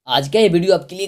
आज का ये वीडियो आपके लिए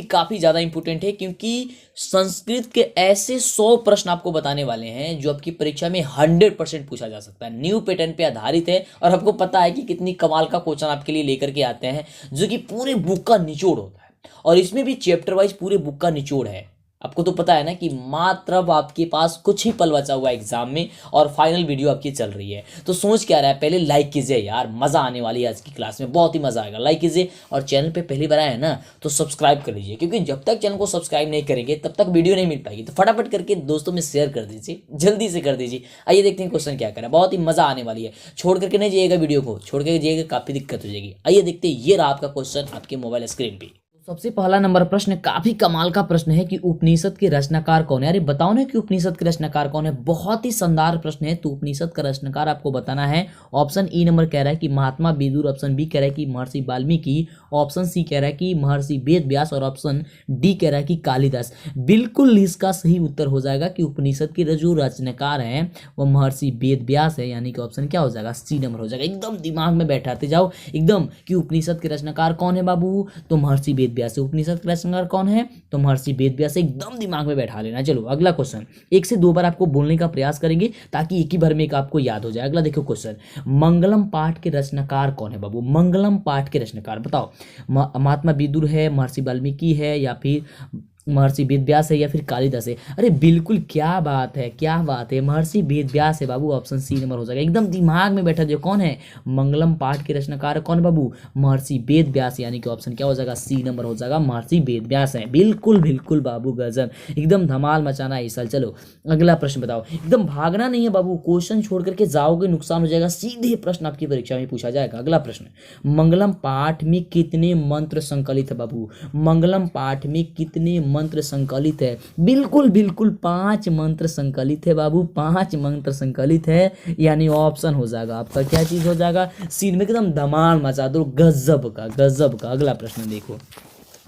काफी ज्यादा इंपॉर्टेंट है क्योंकि संस्कृत के ऐसे 100 प्रश्न आपको बताने वाले हैं जो आपकी परीक्षा में 100% पूछा जा सकता है। न्यू पैटर्न पे आधारित है और आपको पता है कि कितनी कमाल का क्वेश्चन आपके लिए लेकर के आते हैं जो कि पूरे बुक का निचोड़ होता है। और इसमें भी चैप्टर वाइज पूरे बुक का निचोड़ है। आपको तो पता है ना कि मात्र अब आपके पास कुछ ही पल बचा हुआ है एग्जाम में और फाइनल वीडियो आपकी चल रही है। तो सोच क्या रहा है, पहले लाइक कीजिए यार, मजा आने वाली है आज की क्लास में, बहुत ही मजा आएगा। लाइक कीजिए और चैनल पे पहली बार आए हैं ना तो सब्सक्राइब कर लीजिए, क्योंकि जब तक चैनल को सब्सक्राइब नहीं करेंगे तब तक वीडियो नहीं मिल पाएगी। तो फटाफट करके दोस्तों में शेयर कर दीजिए, जल्दी से कर दीजिए। आइए देखते हैं क्वेश्चन क्या करें, बहुत ही मजा आने वाली है। छोड़ करके नहीं जाइएगा, वीडियो को छोड़ करके जाइएगा काफी दिक्कत हो जाएगी। आइए देखते हैं, ये रहा आपका क्वेश्चन आपके मोबाइल स्क्रीन पे। सबसे पहला नंबर प्रश्न काफी कमाल का प्रश्न है कि उपनिषद के रचनाकार कौन है। अरे बताओ ना कि उपनिषद के रचनाकार कौन है। बहुत ही शानदार प्रश्न है। तो उपनिषद का रचनाकार आपको बताना है। ऑप्शन ई नंबर कह रहा है कि महात्मा विदुर, ऑप्शन बी कह रहा है कि महर्षि वाल्मीकि, ऑप्शन सी कह रहा है कि महर्षि वेद व्यास और ऑप्शन डी कह रहा है कि कालिदास। बिल्कुल इसका सही उत्तर हो जाएगा कि उपनिषद के जो रचनाकार हैं वो महर्षि वेद व्यास है, यानी कि ऑप्शन क्या हो जाएगा, सी नंबर हो जाएगा। एकदम दिमाग में बैठाते जाओ एकदम कि उपनिषद के रचनाकार कौन है बाबू, तो महर्षि वेद व्यास है। उपनिषद का रचनाकार कौन है, तो महर्षि वेद व्यास। एकदम दिमाग में बैठा लेना। चलो अगला क्वेश्चन, एक से दो बार आपको बोलने का प्रयास करेंगे ताकि एक ही बार में एक आपको याद हो जाए। अगला देखो क्वेश्चन, मंगलम पाठ के रचनाकार कौन है बाबू। मंगलम पाठ के रचनाकार बताओ। महात्मा विदुर है, महर्षि वाल्मीकि है, या फिर महर्षि वेद व्यास है, या फिर कालिदास है। अरे बिल्कुल, क्या बात है, क्या बात है, महर्षि वेद व्यास है बाबू। ऑप्शन सी नंबर हो जाएगा। एकदम दिमाग में बैठा जो कौन है, मंगलम पाठ के रचनाकार कौन है बाबू, महर्षि वेद व्यास, यानी कि ऑप्शन क्या हो जाएगा, सी नंबर हो जाएगा, महर्षि वेद व्यास है। बिल्कुल बिल्कुल बाबू, गजब, एकदम धमाल मचाना है इस साल। चलो अगला प्रश्न बताओ। एकदम भागना नहीं है बाबू, क्वेश्चन छोड़ करके जाओगे नुकसान हो जाएगा। सीधे प्रश्न आपकी परीक्षा में पूछा जाएगा। अगला प्रश्न, मंगलम पाठ में कितने मंत्र संकलित है बाबू। मंगलम पाठ में कितने मंत्र संकलित है। बिल्कुल बिल्कुल 5 मंत्र संकलित है बाबू, 5 मंत्र संकलित है, यानी ऑप्शन हो जाएगा आपका क्या चीज हो जाएगा, सीन में एकदम धमाल मचा दो, गजब का गजब का। अगला प्रश्न देखो,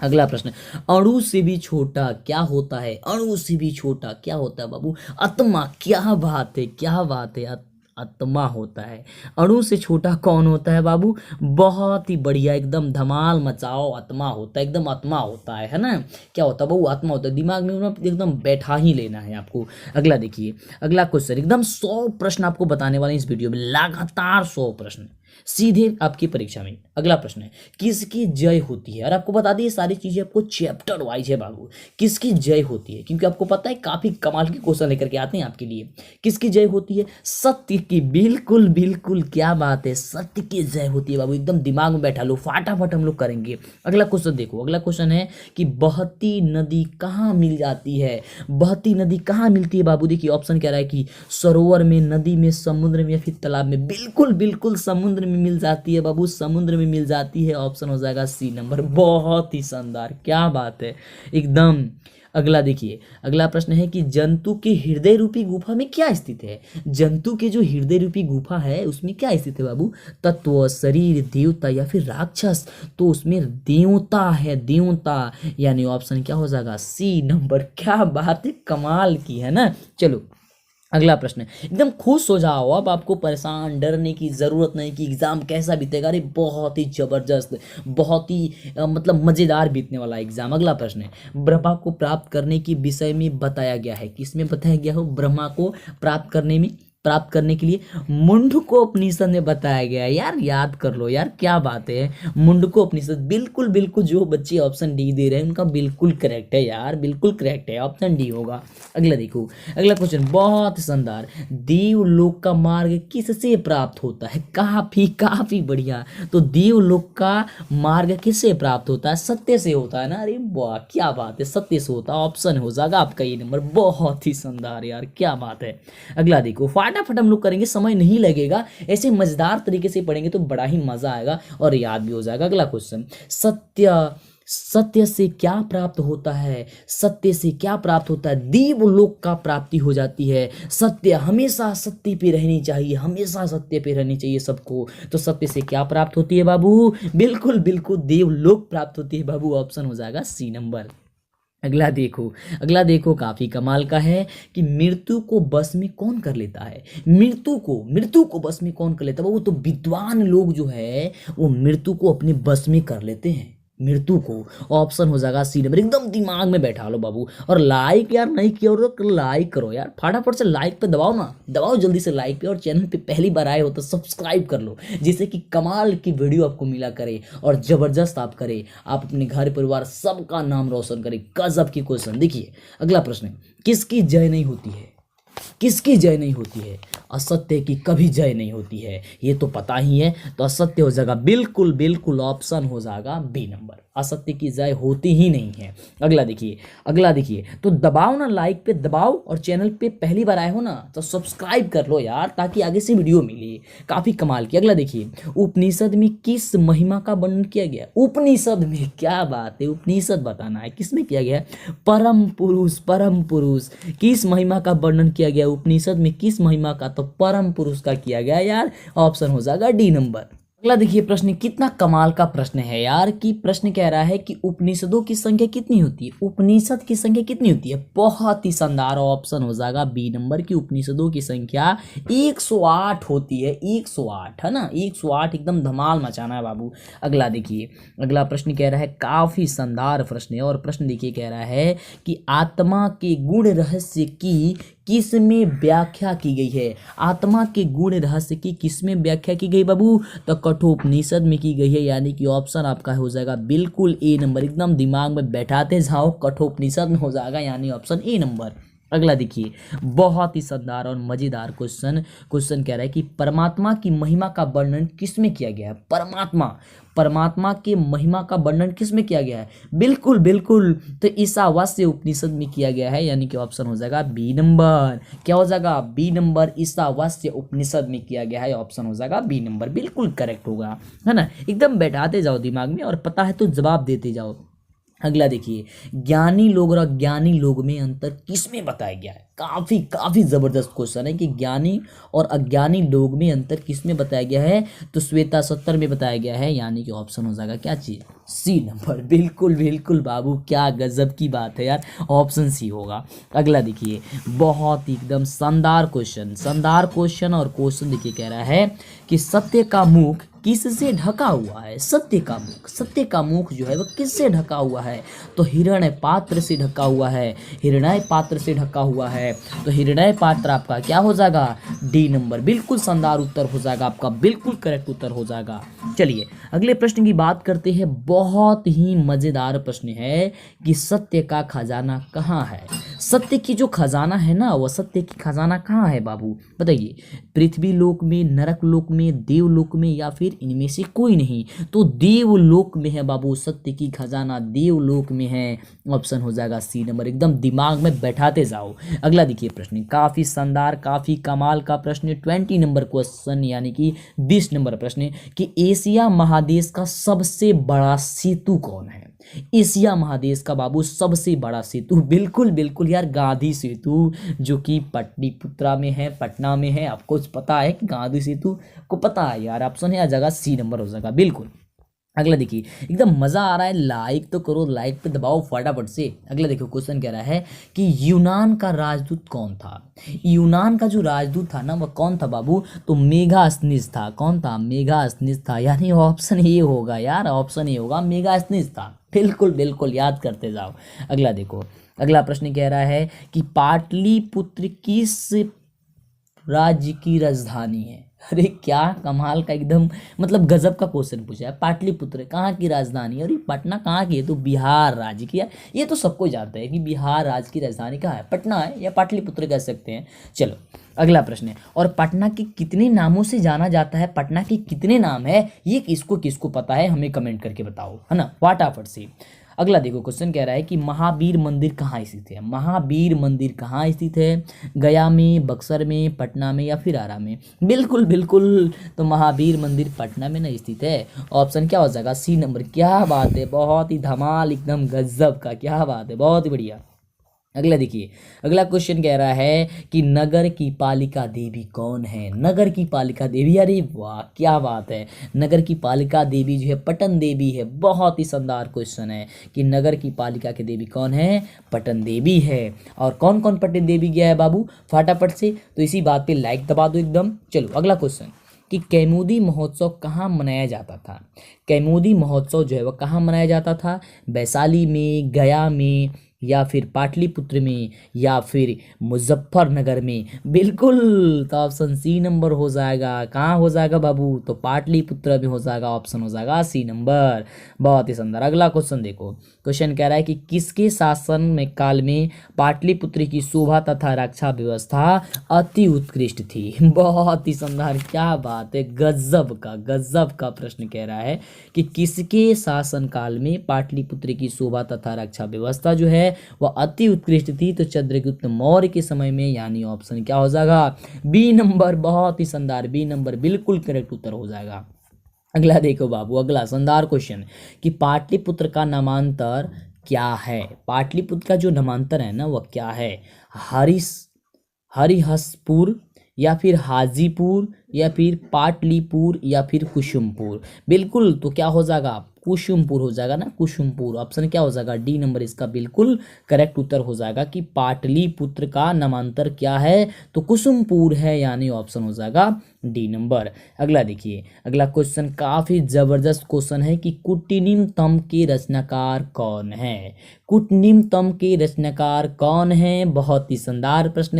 अगला प्रश्न, अणु से भी छोटा क्या होता है। अणु से भी छोटा क्या होता है बाबू, आत्मा। क्या बात है, क्या बात है, आत्मा होता है। अणु से छोटा कौन होता है बाबू, बहुत ही बढ़िया, एकदम धमाल मचाओ। आत्मा होता है, एकदम आत्मा होता है ना। क्या होता है बाबू, आत्मा होता है। दिमाग में एकदम बैठा ही लेना है आपको। अगला देखिए, अगला क्वेश्चन, एकदम 100 प्रश्न आपको बताने वाले हैं इस वीडियो में, लगातार 100 प्रश्न सीधे आपकी परीक्षा में। अगला प्रश्न है, किसकी जय होती है। और आपको बता दी सारी चीजें आपको चैप्टर वाइज है बाबू, किसकी जय होती है, क्योंकि आपको पता है काफी कमाल के क्वेश्चन लेकर के आते हैं आपके लिए। किसकी जय होती है, सत्य की। बिल्कुल बिल्कुल, क्या बात है, सत्य की जय होती है बाबू। एकदम दिमाग में बैठा लो, फटाफट हम लोग करेंगे। अगला क्वेश्चन देखो, अगला क्वेश्चन है कि बहती नदी कहाँ मिल जाती है। बहती नदी कहाँ मिलती है बाबू। देखिए ऑप्शन कह रहा है कि सरोवर में, नदी में, समुद्र में, या फिर तालाब में। बिल्कुल बिल्कुल समुद्र में मिल जाती है बाबू, समुद्र में मिल जाती है। ऑप्शन हो जाएगा सी नंबर। बहुत ही शानदार, क्या बात है एकदम। अगला देखिए, अगला प्रश्न है कि जंतु के हृदय रूपी गुफा में क्या स्थित है। जंतु के जो हृदय रूपी गुफा है उसमें क्या स्थित है बाबू, तत्व, शरीर, देवता या फिर राक्षस। तो उसमें देवता है, देवता, यानी ऑप्शन क्या हो जाएगा, सी नंबर। क्या बात है, कमाल की है ना। चलो अगला प्रश्न, एकदम खुश हो जाओ, अब आपको परेशान डरने की ज़रूरत नहीं कि एग्ज़ाम कैसा बीतेगा। अरे बहुत ही ज़बरदस्त, बहुत ही मतलब मज़ेदार बीतने वाला एग्ज़ाम। अगला प्रश्न है, ब्रह्मा को प्राप्त करने की विषय में बताया गया है। किसमें बताया गया हो, ब्रह्मा को प्राप्त करने के लिए मुंडको उपनिषद में बताया गया है। यार याद कर लो यार, क्या बात है, मुंडको उपनिषद। बिल्कुल बिल्कुल, जो बच्चे ऑप्शन डी दे रहे हैं उनका बिल्कुल करेक्ट है यार, बिल्कुल करेक्ट है, ऑप्शन डी होगा। अगला देखो, अगला क्वेश्चन बहुत शानदार, देवलोक का मार्ग किससे प्राप्त होता है। काफी काफी बढ़िया। तो देवलोक का मार्ग किससे प्राप्त होता है, सत्य से होता है ना। अरे वाह, क्या बात है, सत्य से होता है। ऑप्शन हो जाएगा आपका ये नंबर। बहुत ही शानदार यार, क्या बात है। अगला देखो, फटाफट हम लोग करेंगे, समय नहीं लगेगा, ऐसे मजेदार तरीके से पढ़ेंगे तो बड़ा ही मजा आएगा और याद भी हो जाएगा। अगला क्वेश्चन, सत्य से क्या प्राप्त होता है। सत्य से क्या प्राप्त होता है, देवलोक का प्राप्ति हो जाती है। सत्य, हमेशा सत्य पे रहनी चाहिए, हमेशा सत्य पे रहनी चाहिए सबको। तो सत्य से क्या प्राप्त होती है बाबू, बिल्कुल बिल्कुल देवलोक प्राप्त होती है बाबू। ऑप्शन हो जाएगा सी नंबर। अगला देखो, अगला देखो, काफी कमाल का है कि मृत्यु को बस में कौन कर लेता है। मृत्यु को बस में कौन कर लेता है, वो तो विद्वान लोग जो है वो मृत्यु को अपने बस में कर लेते हैं। मृत्यु को। ऑप्शन हो जाएगा सी नंबर, एकदम दिमाग में बैठा लो बाबू। और लाइक यार नहीं किया हो तो लाइक करो यार, फटाफट से लाइक पे दबाओ ना, दबाओ जल्दी से लाइक पे। और चैनल पे पहली बार आए हो तो सब्सक्राइब कर लो, जिससे कि कमाल की वीडियो आपको मिला करे और जबरदस्त आप करे, आप अपने घर परिवार सबका नाम रोशन करें। गजब की क्वेश्चन। देखिए अगला प्रश्न, किसकी जय नहीं होती है? किसकी जय नहीं होती है? असत्य की कभी जय नहीं होती है, ये तो पता ही है। तो असत्य हो जाएगा बिल्कुल बिल्कुल, ऑप्शन हो जाएगा बी नंबर, असत्य की जय होती ही नहीं है। अगला देखिए, अगला देखिए, तो दबाओ ना, लाइक पे दबाओ, और चैनल पे पहली बार आए हो ना तो सब्सक्राइब कर लो यार, ताकि आगे से वीडियो मिले। काफी कमाल की। अगला देखिए, उपनिषद में किस महिमा का वर्णन किया गया? उपनिषद में, क्या बात है, उपनिषद बताना है किसमें किया गया है? परम पुरुष, परम पुरुष किस महिमा का वर्णन किया गया उपनिषद में? किस महिमा का? तो परम पुरुष का किया गया यार। ऑप्शन हो जाएगा डी नंबर। अगला देखिए प्रश्न, कितना कमाल का प्रश्न है यार, कि प्रश्न कह रहा है कि उपनिषदों की संख्या कितनी होती है? उपनिषद की संख्या कितनी होती है? बहुत ही शानदार, ऑप्शन हो जाएगा बी नंबर की उपनिषदों की संख्या 108 होती है। 108 है ना, 108, एकदम धमाल मचाना है बाबू। अगला देखिए, अगला प्रश्न कह रहा है, काफी शानदार प्रश्न है, और प्रश्न देखिए कह रहा है कि आत्मा के गुण रहस्य की किसमें व्याख्या की गई है? आत्मा के गुण रहस्य की किसमें व्याख्या की गई बाबू? तो कठोपनिषद में की गई है, यानी कि ऑप्शन आपका हो जाएगा बिल्कुल ए नंबर। एकदम दिमाग में बैठाते जाओ, कठोपनिषद में हो जाएगा, यानी ऑप्शन ए नंबर। अगला देखिए, बहुत ही शानदार और मजेदार क्वेश्चन। क्वेश्चन कह रहा है कि परमात्मा की महिमा का वर्णन किसमें किया गया है? परमात्मा, परमात्मा के महिमा का वर्णन किसमें किया गया है? बिल्कुल बिल्कुल, तो ईशावास्य उपनिषद में किया गया है, यानी कि ऑप्शन हो जाएगा बी नंबर। क्या हो जाएगा? बी नंबर, ईशावास्य उपनिषद में किया गया है, ऑप्शन हो जाएगा बी नंबर, बिल्कुल करेक्ट होगा, है ना। एकदम बैठाते जाओ दिमाग में, और पता है तो जवाब देते जाओ। अगला देखिए, ज्ञानी लोग और अज्ञानी लोग में अंतर किसमें बताया गया है? काफी काफी जबरदस्त क्वेश्चन है कि ज्ञानी और अज्ञानी लोग में अंतर किसमें बताया गया है? तो श्वेता 70 में बताया गया है, यानी कि ऑप्शन हो जाएगा क्या चीज? सी नंबर, बिल्कुल बिल्कुल बाबू, क्या गजब की बात है यार, ऑप्शन सी होगा। अगला देखिए, बहुत ही एकदम शानदार क्वेश्चन, शानदार क्वेश्चन, और क्वेश्चन देखिए कह रहा है कि सत्य का मुख किससे ढका हुआ है? सत्य का मुख, सत्य का मुख जो है वो किससे ढका हुआ है? तो हिरण्य पात्र से ढका हुआ है, हिरण्य पात्र से ढका हुआ है। तो हिरण्य पात्र आपका क्या हो जाएगा? डी नंबर, बिल्कुल शानदार उत्तर हो जाएगा आपका, बिल्कुल करेक्ट उत्तर हो जाएगा। चलिए अगले प्रश्न की बात करते हैं। बहुत ही मजेदार प्रश्न है कि सत्य का खजाना कहाँ है? सत्य की जो खजाना है ना, वो सत्य की खजाना कहाँ है बाबू? बताइए, पृथ्वी लोक में, नरक लोक में, देवलोक में, या फिर इनमें से कोई नहीं? तो देवलोक में है बाबू, सत्य की खजाना देवलोक में है, ऑप्शन हो जाएगा सी नंबर। एकदम दिमाग में बैठाते जाओ। अगला देखिए प्रश्न, काफी शानदार, काफी कमाल का प्रश्न, 20 नंबर क्वेश्चन, यानी कि 20 नंबर प्रश्न, कि एशिया महादेश का सबसे बड़ा सेतु कौन है? एशिया महादेश का बाबू सबसे बड़ा सेतु, बिल्कुल बिल्कुल यार, गांधी सेतु, जो कि पटलिपुत्रा में है, पटना में है। आपको पता है कि गांधी सेतु को पता है यार, ऑप्शन है आ जाएगा सी नंबर हो जाएगा, बिल्कुल। अगला देखिए, एकदम मजा आ रहा है, लाइक तो करो, लाइक पे दबाओ फटाफट से। अगला देखो, क्वेश्चन कह रहा है कि यूनान का राजदूत कौन था? यूनान का जो राजदूत था ना, वह कौन था बाबू? तो मेगास्थनीज था। कौन था? मेगास्थनीज था, यानी ऑप्शन ए होगा यार, ऑप्शन ए होगा, मेगास्थनीज था, बिल्कुल बिल्कुल, याद करते जाओ। अगला देखो, अगला प्रश्न कह रहा है कि पाटलिपुत्र किस राज्य की राजधानी है? अरे क्या कमाल का, एकदम मतलब गजब का क्वेश्चन पूछा है। पाटलिपुत्र कहाँ की राजधानी है? और ये पटना कहाँ की है? तो बिहार राज्य की है। ये तो सबको जानता है कि बिहार राज्य की राजधानी कहाँ है? पटना है, या पाटलिपुत्र कह सकते हैं। चलो अगला प्रश्न है, और पटना के कितने नामों से जाना जाता है? पटना के कितने नाम है? ये किसको किसको पता है, हमें कमेंट करके बताओ, है ना, फटाफट से। अगला देखो, क्वेश्चन कह रहा है कि महावीर मंदिर कहाँ स्थित है? महावीर मंदिर कहाँ स्थित है? गया में, बक्सर में, पटना में, या फिर आरा में? बिल्कुल बिल्कुल, तो महावीर मंदिर पटना में नहीं स्थित है, ऑप्शन क्या हो जाएगा? C number. क्या बात है, बहुत ही धमाल, एकदम गजब का, क्या बात है, बहुत ही बढ़िया। अगला देखिए, अगला क्वेश्चन कह रहा है कि नगर की पालिका देवी कौन है? नगर की पालिका देवी, अरे वाह क्या बात है, नगर की पालिका देवी जो है पटन देवी है। बहुत ही शानदार क्वेश्चन है कि नगर की पालिका की देवी कौन है? पटन देवी है। और कौन कौन पटन देवी गया है बाबू? फटाफट से, तो इसी बात पे लाइक दबा दो एकदम। चलो अगला क्वेश्चन, कि कैमुदी महोत्सव कहाँ मनाया जाता था। कैमुदी महोत्सव जो है वह कहाँ मनाया जाता था, वैशाली में, गया में, या फिर पाटलिपुत्र में, या फिर मुजफ्फरनगर में। बिल्कुल, तो ऑप्शन सी नंबर हो जाएगा। कहाँ हो जाएगा बाबू, तो पाटलिपुत्र में हो जाएगा, ऑप्शन हो जाएगा सी नंबर। बहुत ही सुंदर। अगला क्वेश्चन देखो, क्वेश्चन कह रहा है कि किसके शासन में काल में पाटलिपुत्र की शोभा तथा रक्षा व्यवस्था अति उत्कृष्ट थी। बहुत ही सुंदर, क्या बात है, गजब का प्रश्न कह रहा है कि किसके शासन काल में पाटलिपुत्र की शोभा तथा रक्षा व्यवस्था जो है वह अति उत्कृष्ट थी। तो चंद्रगुप्त मौर्य के समय में, यानी ऑप्शन क्या हो जाएगा, बी नंबर। बहुत ही शानदार, बी नंबर बिल्कुल करेक्ट उत्तर हो जाएगा। अगला देखो बाबू, अगला शानदार क्वेश्चन कि पाटलिपुत्र का नामांतर क्या है। पाटलिपुत्र का जो नामांतर है ना वह क्या है, हरिहसपुर, या फिर हाजीपुर, या फिर पाटलिपुर, या फिर कुसुमपुर। बिल्कुल, तो क्या हो जाएगा, कुसुमपुर हो जाएगा ना, कुसुमपुर। ऑप्शन क्या हो जाएगा, डी नंबर इसका बिल्कुल करेक्ट उत्तर हो जाएगा कि पाटलिपुत्र का नामांतर क्या है, तो कुसुमपुर है, यानी ऑप्शन हो जाएगा डी नंबर। अगला देखिए, अगला क्वेश्चन काफी जबरदस्त क्वेश्चन है कि कुटिनिमतम के रचनाकार कौन है। कुटिनिमतम के रचनाकार कौन है, बहुत ही शानदार प्रश्न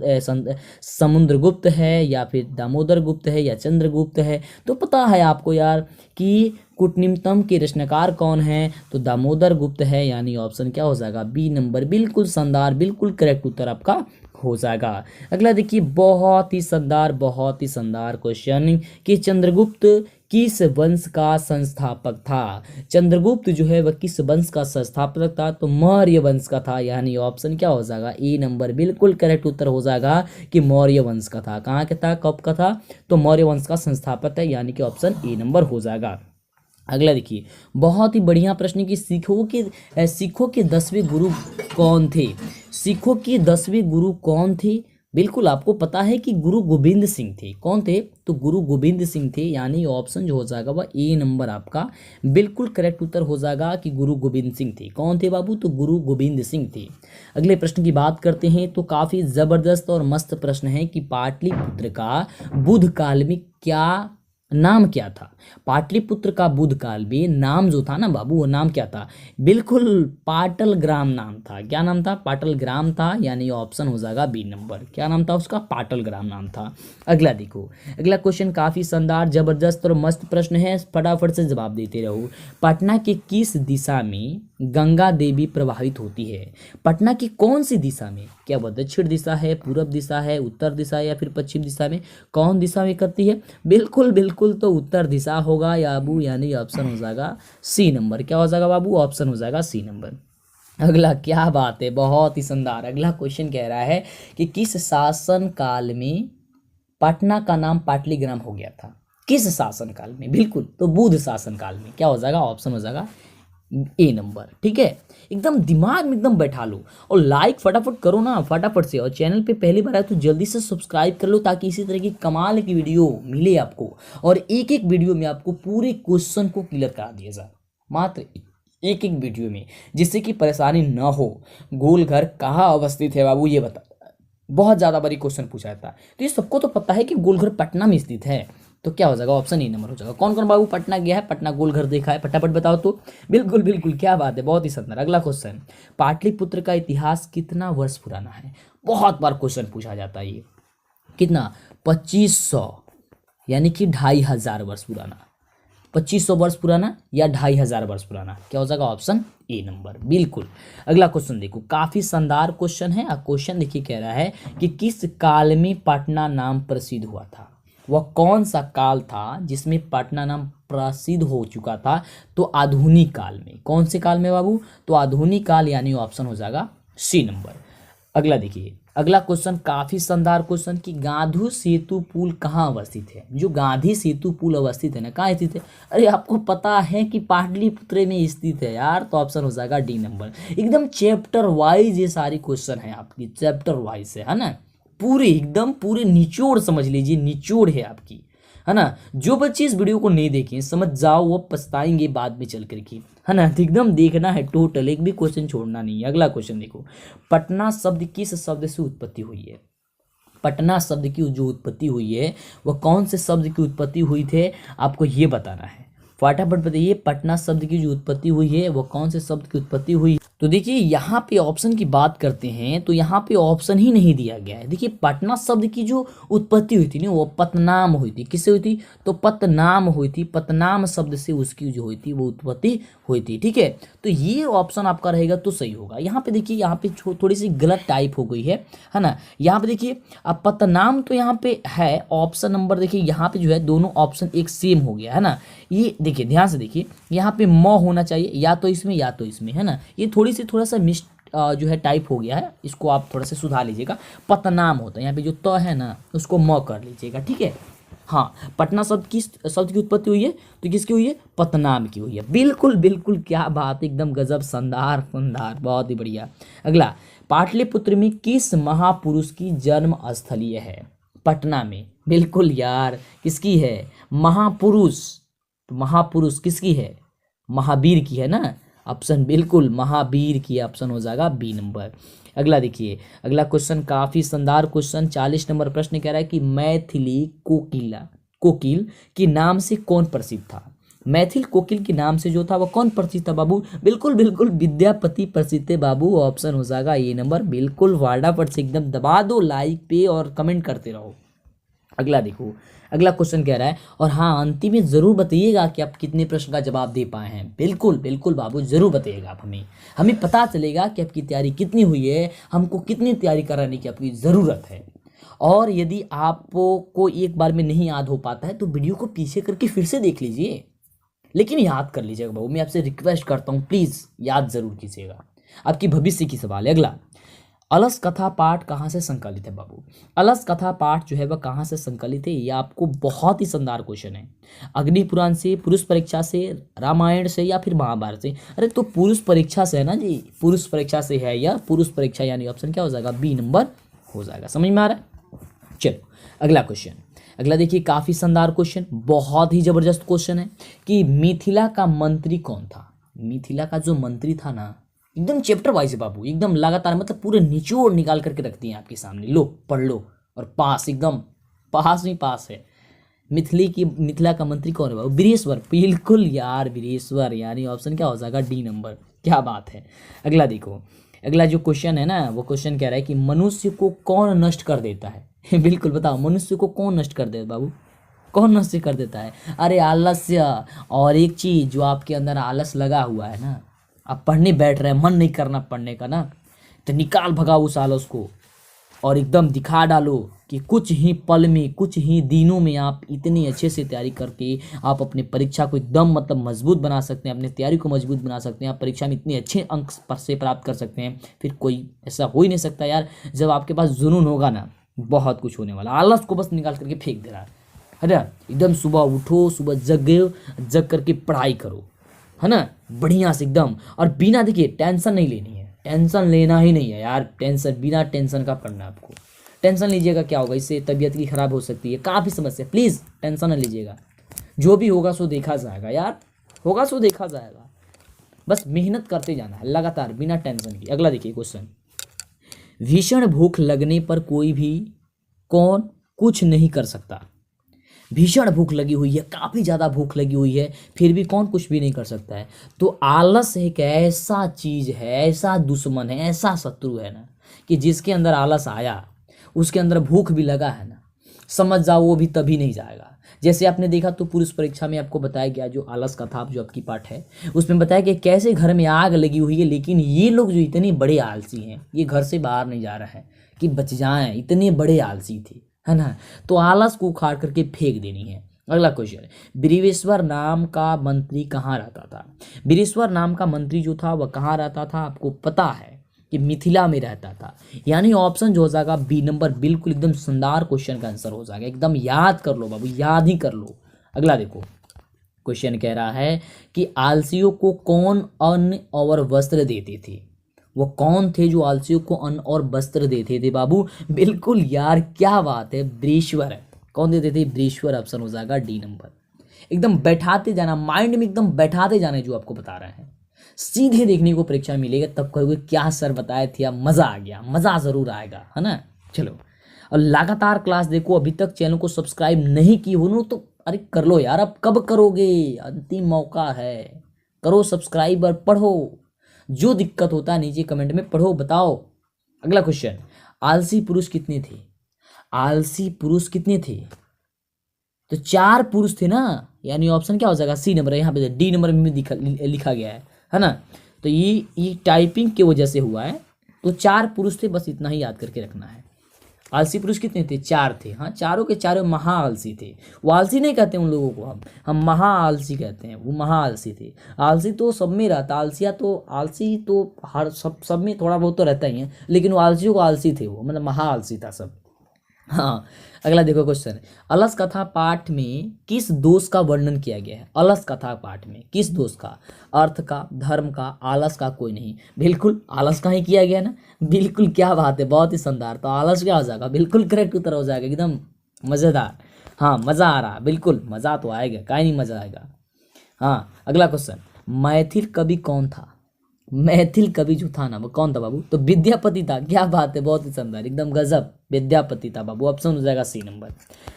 है। समुद्रगुप्त है, या फिर दामोदर गुप्त है, या चंद्रगुप्त है। तो पता है आपको यार कि कुटिनिमतम के रचनाकार कौन है, तो दामोदर गुप्त है, यानी ऑप्शन क्या हो जाएगा, बी नंबर। बिल्कुल शानदार, बिल्कुल करेक्ट उत्तर आपका हो जाएगा। अगला देखिए, बहुत ही शानदार क्वेश्चन कि चंद्रगुप्त किस वंश का संस्थापक था। चंद्रगुप्त जो है वह किस वंश का संस्थापक था, तो मौर्य वंश का था, यानी ऑप्शन क्या हो जाएगा, ए नंबर। बिल्कुल करेक्ट उत्तर हो जाएगा कि मौर्य वंश का था। कहाँ का था, कब का था, तो मौर्य वंश का संस्थापक है, यानी कि ऑप्शन ए नंबर हो जाएगा। अगला देखिए, बहुत ही बढ़िया प्रश्न कि सिखों के 10वें गुरु कौन थे। सिखों के 10वें गुरु कौन थे, बिल्कुल आपको पता है कि गुरु गोविंद सिंह थे। कौन थे, तो गुरु गोविंद सिंह थे, यानी ऑप्शन जो हो जाएगा वह ए नंबर आपका बिल्कुल करेक्ट उत्तर हो जाएगा कि गुरु गोविंद सिंह थे। कौन थे बाबू, तो गुरु गोविंद सिंह थे। अगले प्रश्न की बात करते हैं, तो काफी जबरदस्त और मस्त प्रश्न है कि पाटलिपुत्र का बुद्ध काल में क्या नाम क्या था। पाटलिपुत्र का बुद्ध काल में नाम जो था ना बाबू, वो नाम क्या था, बिल्कुल पाटलग्राम नाम था। क्या नाम था, पाटलग्राम था, यानी ऑप्शन हो जाएगा बी नंबर। क्या नाम था उसका, पाटलग्राम नाम था। अगला देखो, अगला क्वेश्चन काफी शानदार, जबरदस्त और मस्त प्रश्न है, फटाफट से जवाब देते रहो। पटना के किस दिशा में गंगा देवी प्रवाहित होती है। पटना की कौन सी दिशा में, क्या वह दक्षिण दिशा है, पूर्व दिशा है, उत्तर दिशा, या फिर पश्चिम दिशा में, कौन दिशा में करती है, बिल्कुल तो उत्तर दिशा होगा बाबू, यानी ऑप्शन हो जाएगा सी नंबर। क्या हो जाएगा बाबू, ऑप्शन हो जाएगा सी नंबर। अगला, क्या बात है, बहुत ही शानदार। अगला क्वेश्चन कह रहा है कि किस शासन काल में पटना का नाम पाटलीग्राम हो गया था। किस शासन काल में, बिल्कुल, तो बुद्ध शासन काल में। क्या हो जाएगा, ऑप्शन हो जाएगा ए नंबर। ठीक है, एकदम दिमाग में एकदम बैठा लो और लाइक फटाफट करो ना, फटाफट से। और चैनल पे पहली बार आए तो जल्दी से सब्सक्राइब कर लो, ताकि इसी तरह की कमाल की वीडियो मिले आपको, और एक एक वीडियो में आपको पूरे क्वेश्चन को क्लियर करा दिया जाए, मात्र एक एक वीडियो में, जिससे कि परेशानी ना हो। गोल घर कहाँ अवस्थित है बाबू, ये बता, बहुत ज़्यादा बड़ी क्वेश्चन पूछा जाता है। तो ये सबको तो पता है कि गोलघर पटना में स्थित है, तो क्या हो जाएगा, ऑप्शन ए नंबर हो जाएगा। कौन कौन बाबू पटना गया है, पटना गोलघर देखा है, फटाफट बताओ तो। बिल्कुल, क्या बात है, बहुत ही सुंदर। अगला क्वेश्चन, पाटलिपुत्र का इतिहास कितना वर्ष पुराना है। बहुत बार क्वेश्चन पूछा जाता है ये, कितना, 2500, यानी कि 2500 वर्ष पुराना। 2500 वर्ष पुराना या 2500 वर्ष पुराना, क्या हो जाएगा, ऑप्शन ए नंबर। बिल्कुल। अगला क्वेश्चन देखो, काफी शानदार क्वेश्चन है। क्वेश्चन देखिए, कह रहा है कि किस काल में पटना नाम प्रसिद्ध हुआ था। वह कौन सा काल था जिसमें पटना नाम प्रसिद्ध हो चुका था, तो आधुनिक काल में। कौन से काल में बाबू, तो आधुनिक काल, यानी ऑप्शन हो जाएगा सी नंबर। अगला देखिए, अगला क्वेश्चन काफी शानदार क्वेश्चन कि गांधी सेतु पुल कहाँ अवस्थित है। जो गांधी सेतु पुल अवस्थित है ना, कहाँ स्थित है, अरे आपको पता है कि पाटलिपुत्र में स्थित है यार, तो ऑप्शन हो जाएगा डी नंबर। एकदम चैप्टर वाइज ये सारी क्वेश्चन है आपकी, चैप्टर वाइज है ना, पूरे एकदम पूरे निचोड़ समझ लीजिए, निचोड़ है आपकी, है ना। जो बच्चे इस वीडियो को नहीं देखें, समझ जाओ वो पछताएंगे बाद में चल करके, है ना। तो एकदम देखना है टोटल, एक भी क्वेश्चन छोड़ना नहीं है। अगला क्वेश्चन देखो, पटना शब्द किस शब्द से उत्पत्ति हुई है। पटना शब्द की जो उत्पत्ति हुई है वह कौन से शब्द की उत्पत्ति हुई थे, आपको ये बताना है। फटाफट बताइए, पटना शब्द की जो उत्पत्ति हुई है वह कौन से शब्द की उत्पत्ति हुई। तो देखिए यहाँ पे ऑप्शन की बात करते हैं तो यहाँ पे ऑप्शन ही नहीं दिया गया है। देखिए पटना शब्द की जो उत्पत्ति हुई थी ना वो पतनाम हुई थी। किससे हुई थी, तो पतनाम हुई थी। पतनाम शब्द से उसकी जो हुई थी वो उत्पत्ति हुई थी। ठीक है, तो ये ऑप्शन आपका रहेगा तो सही होगा। यहाँ पे देखिए यहाँ पे थोड़ी सी गलत टाइप हो गई है ना। यहाँ पे देखिए अब पतनाम तो यहाँ पे है ऑप्शन नंबर, देखिए यहाँ पे जो है दोनों ऑप्शन एक सेम हो गया है ना। ये देखिए ध्यान से देखिए, यहाँ पे म होना चाहिए या तो इसमें या तो इसमें, है ना। ये थोड़ा सा मिस जो है टाइप हो गया है, इसको आप थोड़ा सा सुधार लीजिएगा। पतनाम होता है, यहाँ पे जो त है ना उसको म कर लीजिएगा। ठीक है, हाँ पटना शब्द की उत्पत्ति हुई है तो किसकी हुई है, पतनाम की हुई है। बिल्कुल बिल्कुल, क्या बात, एकदम गजब, शानदार शानदार, बहुत ही बढ़िया। अगला, पाटलिपुत्र में किस महापुरुष की जन्म स्थलीय है, पटना में। बिल्कुल यार, किसकी है, महापुरुष। तो महापुरुष किसकी है, महावीर की है ना। ऑप्शन बिल्कुल महावीर की, ऑप्शन हो जाएगा बी नंबर। अगला देखिए, अगला क्वेश्चन काफी शानदार क्वेश्चन, 40 नंबर प्रश्न कह रहा है कि मैथिली कोकिल के नाम से कौन प्रसिद्ध था। मैथिल कोकिल के नाम से जो था वो कौन प्रसिद्ध था बाबू, बिल्कुल बिल्कुल विद्यापति प्रसिद्ध थे बाबू। ऑप्शन हो जाएगा ए नंबर। बिल्कुल फटाफट से एकदम दबा दो लाइक पे और कमेंट करते रहो। अगला देखो, अगला क्वेश्चन कह रहा है, और हाँ अंतिम में जरूर बताइएगा कि आप कितने प्रश्न का जवाब दे पाए हैं। बिल्कुल बिल्कुल बाबू, जरूर बताइएगा आप, हमें पता चलेगा कि आपकी तैयारी कितनी हुई है, हमको कितनी तैयारी कराने की आपकी ज़रूरत है। और यदि आपको एक बार में नहीं याद हो पाता है तो वीडियो को पीछे करके फिर से देख लीजिए, लेकिन याद कर लीजिएगा बाबू। मैं आपसे रिक्वेस्ट करता हूँ, प्लीज़ याद जरूर कीजिएगा, आपकी भविष्य की सवाल है। अगला, अलस कथा पाठ कहाँ से संकलित है बाबू। अलस कथा पाठ जो है वह कहाँ से संकलित है, ये आपको बहुत ही शानदार क्वेश्चन है। अग्नि पुराण से, पुरुष परीक्षा से, रामायण से या फिर महाभारत से। अरे तो पुरुष परीक्षा से है ना जी, पुरुष परीक्षा से है या पुरुष परीक्षा, यानी ऑप्शन क्या हो जाएगा, बी नंबर हो जाएगा। समझ में आ रहा है। चलो अगला क्वेश्चन, अगला देखिए काफी शानदार क्वेश्चन, बहुत ही जबरदस्त क्वेश्चन है कि मिथिला का मंत्री कौन था। मिथिला का जो मंत्री था ना, एकदम चैप्टर वाइज है बाबू, एकदम लगातार, मतलब पूरे निचोड़ निकाल करके रख दिए आपके सामने, लो पढ़ लो और पास, एकदम पास ही पास है। मिथिला का मंत्री कौन है बाबू, वीरेश्वर। बिल्कुल यार वीरेश्वर, यानी ऑप्शन क्या हो जाएगा, डी नंबर। क्या बात है। अगला देखो, अगला जो क्वेश्चन है ना वो क्वेश्चन कह रहा है कि मनुष्य को कौन नष्ट कर देता है। बिल्कुल बताओ, मनुष्य को कौन नष्ट कर देता है बाबू, कौन नष्ट कर देता है। अरे आलस्य, और एक चीज जो आपके अंदर आलस लगा हुआ है ना, आप पढ़ने बैठ रहे हैं, मन नहीं करना पढ़ने का ना, तो निकाल भगाओ उस आलस को और एकदम दिखा डालो कि कुछ ही पल में, कुछ ही दिनों में आप इतनी अच्छे से तैयारी करके आप अपने परीक्षा को एकदम मतलब मजबूत बना सकते हैं, अपनी तैयारी को मजबूत बना सकते हैं, आप परीक्षा में इतने अच्छे अंक से प्राप्त कर सकते हैं। फिर कोई ऐसा हो ही नहीं सकता यार, जब आपके पास जुनून होगा ना, बहुत कुछ होने वाला। आलस को बस निकाल करके फेंक दे रहा है ना। एकदम सुबह उठो, सुबह जग करके पढ़ाई करो, है ना, बढ़िया से एकदम। और बिना देखिए टेंशन नहीं लेनी है, टेंशन लेना ही नहीं है यार, टेंशन बिना टेंशन का पढ़ना है आपको। टेंशन लीजिएगा क्या होगा, इससे तबीयत की खराब हो सकती है, काफ़ी समस्या। प्लीज़ टेंशन ना लीजिएगा, जो भी होगा सो देखा जाएगा यार, होगा सो देखा जाएगा। बस मेहनत करते जाना है लगातार बिना टेंशन की। अगला देखिए क्वेश्चन, भीषण भूख लगने पर कोई भी कौन कुछ नहीं कर सकता। भीषण भूख लगी हुई है, काफ़ी ज़्यादा भूख लगी हुई है, फिर भी कौन कुछ भी नहीं कर सकता है। तो आलस एक ऐसा चीज़ है, ऐसा दुश्मन है, ऐसा शत्रु है ना, कि जिसके अंदर आलस आया उसके अंदर भूख भी लगा है ना, समझ जाओ वो भी तभी नहीं जाएगा। जैसे आपने देखा तो पुरुष परीक्षा में आपको बताया गया, जो आलस का था जो आपकी पाठ है उसमें बताया कि कैसे घर में आग लगी हुई है, लेकिन ये लोग जो इतने बड़े आलसी हैं, ये घर से बाहर नहीं जा रहा है कि बच जाएं, इतने बड़े आलसी थे, है ना। तो आलस को उखाड़ करके फेंक देनी है। अगला क्वेश्चन, वीरेश्वर नाम का मंत्री कहाँ रहता था। वीरेश्वर नाम का मंत्री जो था वह कहाँ रहता था, आपको पता है कि मिथिला में रहता था, यानी ऑप्शन जो हो जाएगा बी नंबर। बिल्कुल एकदम शानदार क्वेश्चन का आंसर हो जाएगा, एकदम याद कर लो बाबू, याद ही कर लो। अगला देखो, क्वेश्चन कह रहा है कि आलसियों को कौन अन्न और वस्त्र देते थे। वो कौन थे जो आलसियों को अन्न और वस्त्र देते थे बाबू। बिल्कुल यार, क्या बात है, वृषवर है। कौन देते थे, वृषवर। ऑप्शन हो जाएगा डी नंबर। एकदम बैठाते जाना, माइंड में एकदम बैठाते जाना, जो आपको बता रहे हैं सीधे देखने को परीक्षा में मिलेगा, तब कहोगे क्या सर बताए थे, अब मज़ा आ गया, मज़ा ज़रूर आएगा, है ना। चलो और लगातार क्लास देखो। अभी तक चैनल को सब्सक्राइब नहीं की हो तो अरे कर लो यार, अब कब करोगे, अंतिम मौका है। करो सब्सक्राइब और पढ़ो। जो दिक्कत होता है नीचे कमेंट में पढ़ो, बताओ। अगला क्वेश्चन, आलसी पुरुष कितने थे? आलसी पुरुष कितने थे? तो 4 पुरुष थे ना, यानी ऑप्शन क्या हो जाएगा? सी नंबर है। यहाँ पे डी नंबर में लिखा गया है ना। तो ये टाइपिंग की वजह से हुआ है। तो 4 पुरुष थे, बस इतना ही याद करके रखना है। आलसी पुरुष कितने थे? 4 थे। हाँ, चारों के चारों महा आलसी थे। वो आलसी नहीं कहते उन लोगों को, हम महा आलसी कहते हैं। वो महा आलसी थे। आलसी तो सब में रहता, आलसी तो हर सब में थोड़ा बहुत तो रहता ही है, लेकिन वो आलसियों को आलसी थे, वो मतलब महा आलसी था सब। हाँ, अगला देखो क्वेश्चन, अलस कथा पाठ में किस दोष का वर्णन किया गया है? अलस कथा पाठ में किस दोष का? अर्थ का, धर्म का, आलस का? कोई नहीं, बिल्कुल आलस का ही किया गया ना। बिल्कुल, क्या बात है, बहुत ही शानदार। तो आलस क्या हो जाएगा? बिल्कुल करेक्ट उत्तर हो जाएगा, एकदम मज़ेदार। हाँ, मज़ा आ रहा, बिल्कुल मज़ा तो आएगा, काहे नहीं मज़ा आएगा। हाँ, अगला क्वेश्चन, मैथिल कवि कौन था? मैथिल कवि जो था ना, वो कौन था बाबू? तो विद्यापति था। क्या बात है, बहुत ही शानदार, एकदम गजब, विद्यापति था बाबू। ऑप्शन हो जाएगा सी नंबर।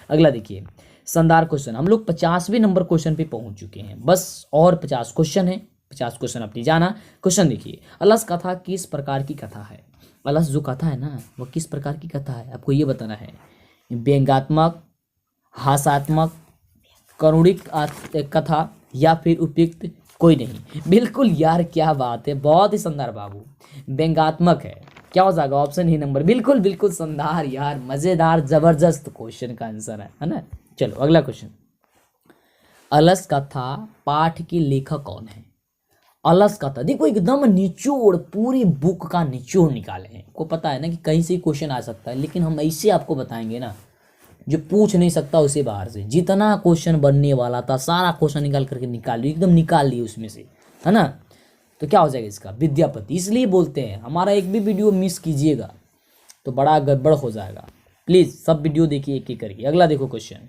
अगला देखिए, शानदार क्वेश्चन। हम लोग 50वें नंबर क्वेश्चन पे पहुंच चुके हैं, बस और 50 क्वेश्चन है। 50 क्वेश्चन अपनी जाना। क्वेश्चन देखिए, अलस कथा किस प्रकार की कथा है? अलस जो कथा है ना, वो किस प्रकार की कथा है, आपको ये बताना है। व्यंग्यात्मक, हास्यात्मक, करुणिक कथा, या फिर उपयुक्त? कोई नहीं, बिल्कुल यार, क्या बात है, बहुत ही शानदार बाबू, व्यंग्यात्मक है। क्या हो जाएगा? ऑप्शन ही नंबर, बिल्कुल बिल्कुल शानदार यार, मजेदार, जबरदस्त क्वेश्चन का आंसर है ना। चलो अगला क्वेश्चन, अलस कथा पाठ के लेखक कौन है? अलस कथा देखो, एकदम निचोड़, पूरी बुक का निचोड़ निकाले हैं। को पता है ना कि कहीं से क्वेश्चन आ सकता है, लेकिन हम ऐसे आपको बताएंगे ना जो पूछ नहीं सकता उसे बाहर से। जितना क्वेश्चन बनने वाला था सारा क्वेश्चन निकाल करके निकाल लिया, एकदम निकाल लिए उसमें से, है ना। तो क्या हो जाएगा इसका? विद्यापति। इसलिए बोलते हैं हमारा एक भी वीडियो मिस कीजिएगा तो बड़ा गड़बड़ हो जाएगा। प्लीज़ सब वीडियो देखिए एक एक करके। अगला देखो क्वेश्चन,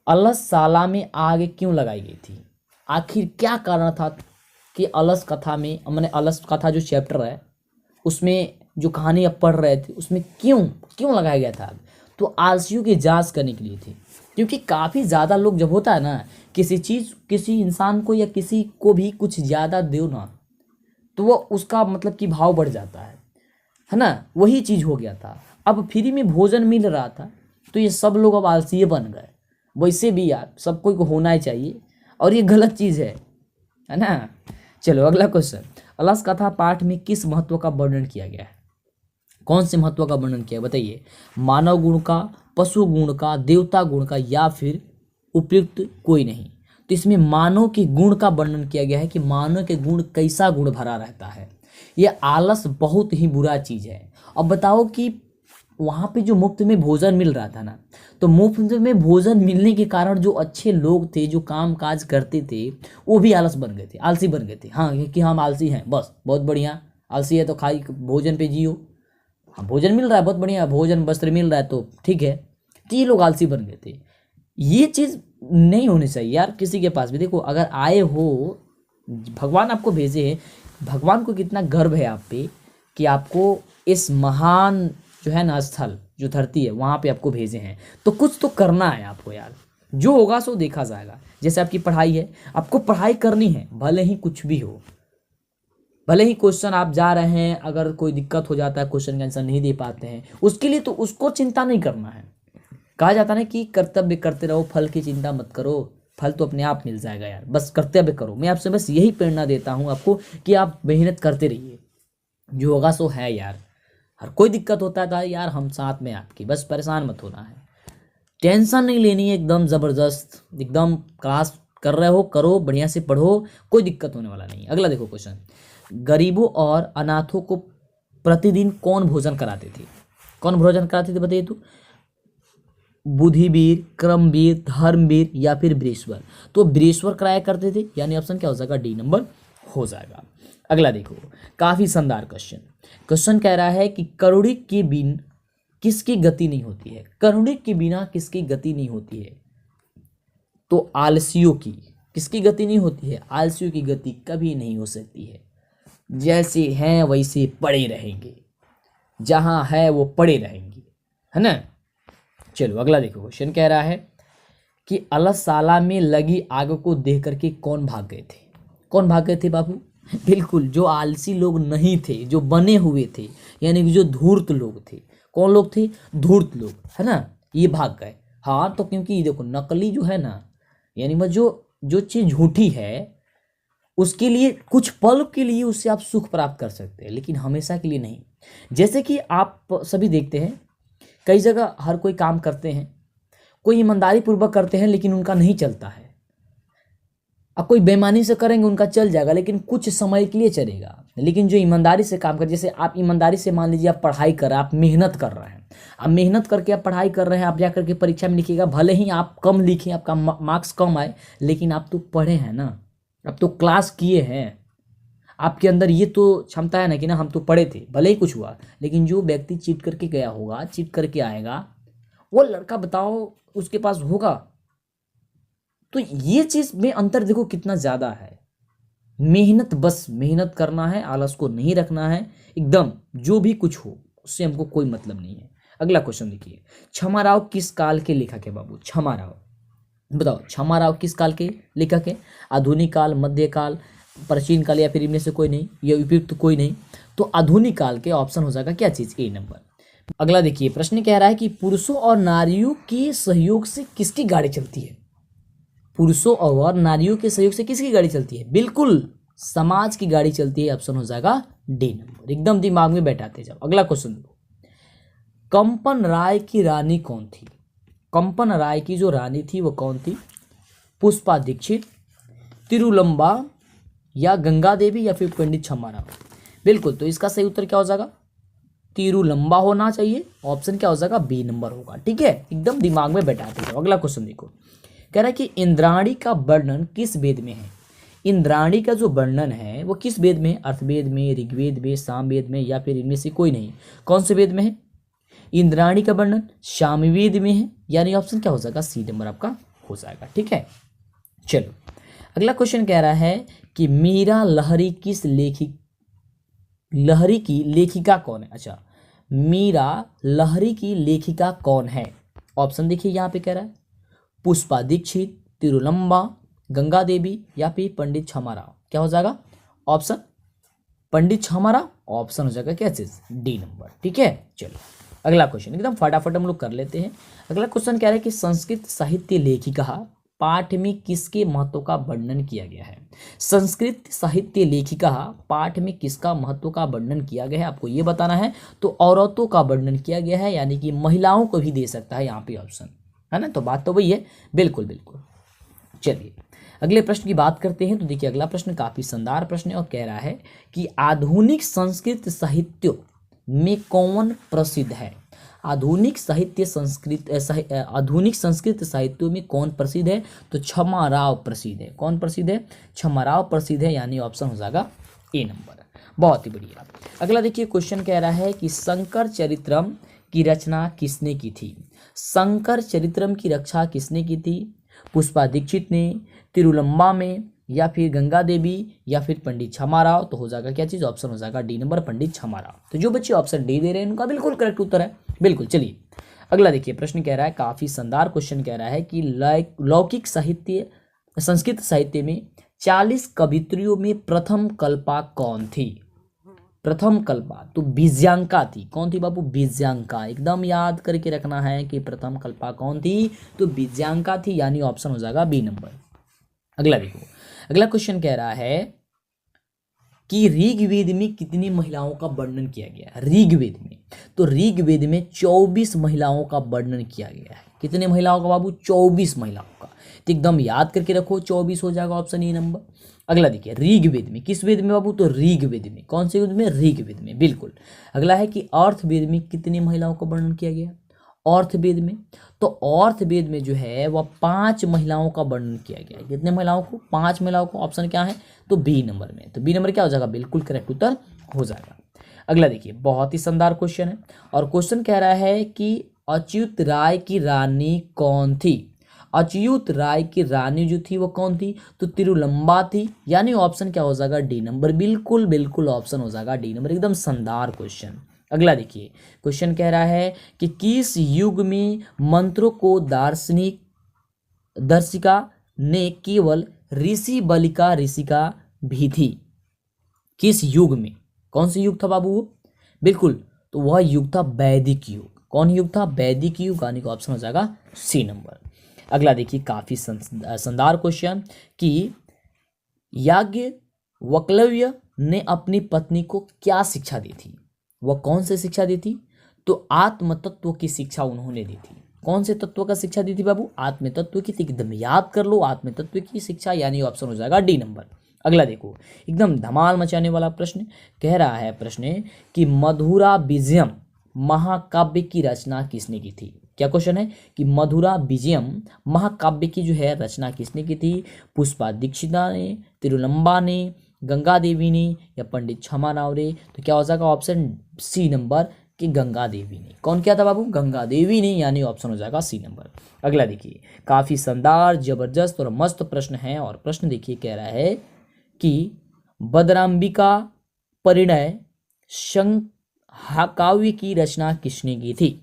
अलसशाला में आग क्यों लगाई गई थी? आखिर क्या कारण था कि अलस कथा में, मैंने अलस कथा जो चैप्टर है उसमें जो कहानी आप पढ़ रहे थे उसमें क्यों लगाया गया था? तो आलसियों की जांच करने के लिए थी। क्योंकि काफ़ी ज़्यादा लोग जब होता है ना, किसी इंसान को या किसी को भी कुछ ज़्यादा दो ना, तो वो उसका मतलब कि भाव बढ़ जाता है ना। वही चीज़ हो गया था। अब फ्री में भोजन मिल रहा था तो ये सब लोग अब आलसी बन गए। वैसे भी यार सब कोई को होना ही चाहिए, और ये गलत चीज़ है ना। चलो अगला क्वेश्चन, अलस कथा पाठ में किस महत्व का वर्णन किया गया है? कौन से महत्व का वर्णन किया बताइए? मानव गुण का, पशु गुण का, देवता गुण का, या फिर उपयुक्त? कोई नहीं। तो इसमें मानव के गुण का वर्णन किया गया है कि मानव के गुण कैसा गुण भरा रहता है। यह आलस बहुत ही बुरा चीज़ है। अब बताओ कि वहाँ पे जो मुफ्त में भोजन मिल रहा था ना, तो मुफ्त में भोजन मिलने के कारण जो अच्छे लोग थे, जो काम काज करते थे, वो भी आलस बन गए थे, आलसी बन गए थे। हाँ, कि हम आलसी हैं, बस बहुत बढ़िया, आलसी है तो खाई भोजन पे जियो। हाँ, भोजन मिल रहा है बहुत बढ़िया, भोजन वस्त्र मिल रहा है तो ठीक है। तो ये लोग आलसी बन गए थे। ये चीज़ नहीं होनी चाहिए यार किसी के पास भी। देखो, अगर आए हो, भगवान आपको भेजे हैं, भगवान को कितना गर्व है आप पे कि आपको इस महान जो है ना स्थल, जो धरती है, वहाँ पे आपको भेजे हैं। तो कुछ तो करना है आपको यार, जो होगा सो देखा जाएगा। जैसे आपकी पढ़ाई है, आपको पढ़ाई करनी है, भले ही कुछ भी हो। भले ही क्वेश्चन आप जा रहे हैं, अगर कोई दिक्कत हो जाता है, क्वेश्चन का आंसर नहीं दे पाते हैं, उसके लिए तो उसको चिंता नहीं करना है। कहा जाता है ना कि कर्तव्य करते रहो, फल की चिंता मत करो, फल तो अपने आप मिल जाएगा यार, बस कर्तव्य करो। मैं आपसे बस यही प्रेरणा देता हूँ आपको कि आप मेहनत करते रहिए, जो होगा सो है यार। हर कोई दिक्कत होता था यार, हम साथ में आपकी, बस परेशान मत होना है, टेंशन नहीं लेनी है, एकदम ज़बरदस्त, एकदम क्लास कर रहे हो करो, बढ़िया से पढ़ो, कोई दिक्कत होने वाला नहीं। अगला देखो क्वेश्चन, गरीबों और अनाथों को प्रतिदिन कौन भोजन कराते थे? कौन भोजन कराते थे बताइए तो? बुद्धिवीर, क्रमवीर, धर्मवीर, या फिर बृहस्पति? तो बृहस्पति कराया करते थे, यानी ऑप्शन क्या हो जाएगा? डी नंबर हो जाएगा। अगला देखो, काफी शानदार क्वेश्चन। क्वेश्चन कह रहा है कि करुणिक के बिन किसकी गति नहीं होती है? करुणिक के बिना किसकी गति नहीं होती है? तो आलसियों की। किसकी गति नहीं होती है? आलसियों की गति कभी नहीं हो सकती है। जैसे हैं वैसे पड़े रहेंगे, जहां है वो पड़े रहेंगे, है ना। चलो अगला देखो, क्वेश्चन कह रहा है कि अलसाला में लगी आग को देख करके कौन भाग गए थे। कौन भाग गए थे बाबू? बिल्कुल जो आलसी लोग नहीं थे, जो बने हुए थे, यानी कि जो धूर्त लोग थे। कौन लोग थे? धूर्त लोग, है ना, ये भाग गए। हाँ, तो क्योंकि देखो नकली जो है ना, यानी वह जो जो चीज़ झूठी है उसके लिए कुछ पल के लिए उससे आप सुख प्राप्त कर सकते हैं, लेकिन हमेशा के लिए नहीं। जैसे कि आप सभी देखते हैं कई जगह हर कोई काम करते हैं, कोई ईमानदारी पूर्वक करते हैं लेकिन उनका नहीं चलता है। अब कोई बेईमानी से करेंगे उनका चल जाएगा, लेकिन कुछ समय के लिए चलेगा। लेकिन जो ईमानदारी से काम कर, जैसे आप ईमानदारी से मान लीजिए आप पढ़ाई कर रहे हैं, आप मेहनत कर रहे हैं, आप मेहनत करके आप पढ़ाई कर रहे हैं, आप जा करके परीक्षा में लिखिएगा, भले ही आप कम लिखें, आपका मार्क्स कम आए, लेकिन आप तो पढ़े हैं ना, आप तो क्लास किए हैं, आपके अंदर ये तो क्षमता है ना कि ना हम तो पढ़े थे, भले ही कुछ हुआ। लेकिन जो व्यक्ति चीट करके गया होगा, चीट करके आएगा, वो लड़का बताओ उसके पास होगा। तो ये चीज में अंतर देखो कितना ज्यादा है। मेहनत, बस मेहनत करना है, आलस को नहीं रखना है, एकदम जो भी कुछ हो उससे हमको कोई मतलब नहीं है। अगला क्वेश्चन देखिए, क्षमाराव किस काल के लेखक है बाबू? क्षमाराव, बताओ क्षमाराव किस काल के लेखक है? आधुनिक काल, मध्यकाल, प्राचीन काल, या फिर इनमें से कोई नहीं, या उपयुक्त कोई नहीं? तो आधुनिक काल के ऑप्शन हो जाएगा क्या चीज? ए नंबर। अगला देखिए, प्रश्न कह रहा है कि पुरुषों और नारियों के सहयोग से किसकी गाड़ी चलती है? पुरुषों और नारियों के सहयोग से किसकी गाड़ी चलती है? बिल्कुल समाज की गाड़ी चलती है। ऑप्शन हो जाएगा डी नंबर, एकदम दिमाग में बैठाते जाओ। अगला क्वेश्चन, कंपन राय की रानी कौन थी? कंपन राय की जो रानी थी वो कौन थी? पुष्पा दीक्षित, तिरुलंबा, या गंगा देवी, या फिर पंडित छमाराव? बिल्कुल, तो इसका सही उत्तर क्या हो जाएगा? तिरुलंबा होना चाहिए। ऑप्शन क्या हो जाएगा? बी नंबर होगा। ठीक है, एकदम दिमाग में बैठाते जाओ। अगला क्वेश्चन देखो, कह रहा है कि इंद्राणी का वर्णन किस वेद में है? इंद्राणी का जो वर्णन है वो किस वेद में है? अर्थवेद में, ऋग्वेद में, सामवेद में, या फिर इनमें से कोई नहीं? कौन से वेद में है इंद्राणी का वर्णन? सामवेद में है, यानी ऑप्शन क्या हो जाएगा? सी नंबर आपका हो जाएगा। ठीक है, चलो अगला क्वेश्चन कह रहा है कि मीरा लहरी लहरी की लेखिका कौन है? अच्छा, मीरा लहरी की लेखिका कौन है? ऑप्शन देखिए यहाँ पे कह रहा है पुष्पा दीक्षित, तिरुलंबा, गंगा देवी, या फिर पंडित छमाराव? क्या हो जाएगा ऑप्शन? पंडित छमाराव। ऑप्शन हो जाएगा क्या चीज? D number. ठीक है, चलो अगला क्वेश्चन एकदम फटाफट हम लोग कर लेते हैं। अगला क्वेश्चन कह रहा है कि संस्कृत साहित्य लेखिका पाठ में किसके महत्व का वर्णन किया गया है? संस्कृत साहित्य लेखिका पाठ में किसका महत्व का वर्णन किया गया है आपको ये बताना है। तो औरतों का वर्णन किया गया है, यानी कि महिलाओं को भी दे सकता है यहाँ पे ऑप्शन, है ना। तो बात तो वही है, बिल्कुल बिल्कुल। चलिए अगले प्रश्न की बात करते हैं। तो देखिए अगला प्रश्न काफी शानदार प्रश्न है और कह रहा है कि आधुनिक संस्कृत साहित्य में कौन प्रसिद्ध है? आधुनिक संस्कृत साहित्यों में कौन प्रसिद्ध है? तो छमाराव प्रसिद्ध है। कौन प्रसिद्ध है? छमाराव प्रसिद्ध है, यानी ऑप्शन हो जाएगा ए नंबर। बहुत ही बढ़िया। अगला देखिए क्वेश्चन कह रहा है कि शंकर चरित्रम की रचना किसने की थी? शंकर चरित्रम की रक्षा किसने की थी? पुष्पा दीक्षित ने, तिरुलंबा में, या फिर गंगा देवी, या फिर पंडित छमाराव? तो हो जाएगा क्या चीज? ऑप्शन हो जाएगा डी नंबर, पंडित छमाराव। तो जो बच्चे ऑप्शन डी दे रहे हैं उनका बिल्कुल करेक्ट उत्तर है। बिल्कुल, चलिए अगला देखिए प्रश्न कह रहा है, काफी शानदार क्वेश्चन कह रहा है कि लौकिक साहित्य संस्कृत साहित्य में 40 कवित्रियों में प्रथम कल्पा कौन थी? प्रथम कल्पा तो बीजांका थी। कौन थी बाबू? बीजांका। एकदम याद करके रखना है कि प्रथम कल्पा कौन थी? तो बीजांका थी, यानी ऑप्शन हो जाएगा बी नंबर। अगला देखो, अगला क्वेश्चन कह रहा है कि ऋग्वेद में कितनी महिलाओं का वर्णन किया गया है? ऋग्वेद में, तो ऋग्वेद में 24 महिलाओं का वर्णन किया गया है। कितने महिलाओं का बाबू? 24 महिलाओं का। तो एकदम याद करके रखो, 24 हो जाएगा ऑप्शन ए नंबर। अगला देखिए ऋग्वेद में, किस वेद में बाबू? तो ऋग्वेद में। कौन से वेद में? ऋग्वेद में, बिल्कुल। अगला है कि अर्थवेद में कितनी महिलाओं का वर्णन किया गया? अर्थवेद में, तो अर्थवेद में जो है वह 5 महिलाओं का वर्णन किया गया है। कितने महिलाओं को? 5 महिलाओं को। ऑप्शन क्या है? तो बी नंबर में। तो बी नंबर क्या हो जाएगा? बिल्कुल करेक्ट उत्तर हो जाएगा। अगला देखिए बहुत ही शानदार क्वेश्चन है और क्वेश्चन कह रहा है कि अच्युत राय की रानी कौन थी? अच्युत राय की रानी जो थी वो कौन थी? तो तिरुलंबा थी, यानी ऑप्शन क्या हो जाएगा? D number. बिल्कुल बिल्कुल ऑप्शन हो जाएगा डी नंबर। एकदम शानदार क्वेश्चन। अगला देखिए, क्वेश्चन कह रहा है कि किस युग में मंत्रों को दार्शनिक दर्शिका ने केवल ऋषि का भी थी? किस युग में? कौन सी युग था बाबू वो? बिल्कुल, तो वह युग था वैदिक युग। कौन युग था? वैदिक युग। आने का ऑप्शन हो जाएगा सी नंबर। अगला देखिए, काफी शानदार क्वेश्चन कि याज्ञवल्क्य ने अपनी पत्नी को क्या शिक्षा दी थी? वह कौन से शिक्षा दी थी? तो आत्म तत्व की शिक्षा उन्होंने दी थी। कौन से तत्व का शिक्षा दी थी बाबू? आत्म तत्व की। एकदम याद कर लो, आत्म तत्व की शिक्षा, यानी ऑप्शन हो जाएगा डी नंबर। अगला देखो, एकदम धमाल मचाने वाला प्रश्न कह रहा है, प्रश्न कि मधुरा विजयम महाकाव्य की रचना किसने की थी? क्या क्वेश्चन है कि मधुरा विजयम महाकाव्य की जो है रचना किसने की थी? पुष्पा दीक्षिता ने, तिरुलंबा ने, गंगा देवी ने या पंडित क्षमा नावरे? तो क्या हो जाएगा ऑप्शन सी नंबर कि गंगा देवी ने। कौन क्या था बाबू? गंगा देवी ने, यानी ऑप्शन हो जाएगा सी नंबर। अगला देखिए, काफी शानदार, जबरदस्त और मस्त प्रश्न है। और प्रश्न देखिए, कह रहा है कि बदराम्बिका परिणय संहाकाव्य की रचना किसने की थी?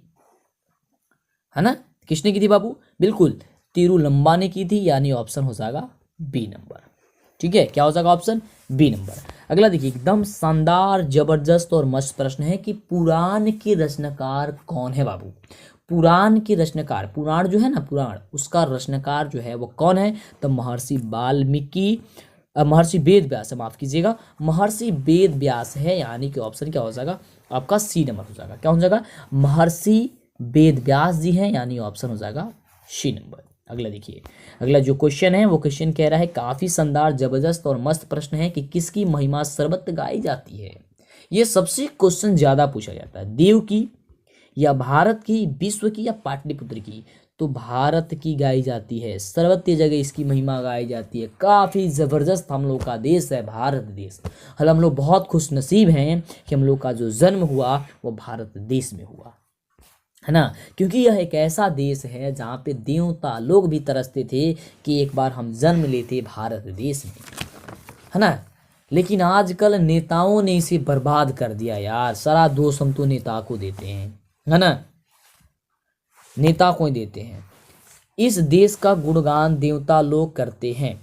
है ना, किसने की थी बाबू? बिल्कुल, तिरुलंबा ने की थी, यानी ऑप्शन हो जाएगा बी नंबर। ठीक है, क्या हो जाएगा ऑप्शन बी नंबर। अगला देखिए, एकदम शानदार, जबरदस्त और मस्त प्रश्न है कि पुराण के रचनाकार कौन है बाबू? पुराण के रचनाकार, पुराण जो है ना, पुराण, उसका रचनाकार जो है वो कौन है? तो महर्षि वाल्मीकि, महर्षि वेद व्यास है, माफ कीजिएगा, महर्षि वेद व्यास है, यानी कि ऑप्शन क्या हो जाएगा आपका सी नंबर हो जाएगा। क्या हो जाएगा? महर्षि वेद व्यास जी हैं, यानी ऑप्शन हो जाएगा सी नंबर। अगला देखिए, अगला जो क्वेश्चन है वो क्वेश्चन कह रहा है, काफी शानदार, जबरदस्त और मस्त प्रश्न है कि किसकी महिमा सर्वत्र गाई जाती है? ये सबसे क्वेश्चन ज्यादा पूछा जाता है, देव की या भारत की, विश्व की या पाटलिपुत्र की? तो भारत की गाई जाती है, सर्वत्र जगह इसकी महिमा गाई जाती है। काफ़ी ज़बरदस्त हम लोग का देश है भारत देश। हम लोग बहुत खुश नसीब हैं कि हम लोग का जो जन्म हुआ वो भारत देश में हुआ, है ना, क्योंकि यह एक ऐसा देश है जहाँ पे देवता लोग भी तरसते थे कि एक बार हम जन्म लेते भारत देश में, है ना। लेकिन आजकल नेताओं ने इसे बर्बाद कर दिया यार। सारा दोष हम तो नेता को देते हैं, है ना, नेता को ही देते हैं। इस देश का गुणगान देवता लोग करते हैं,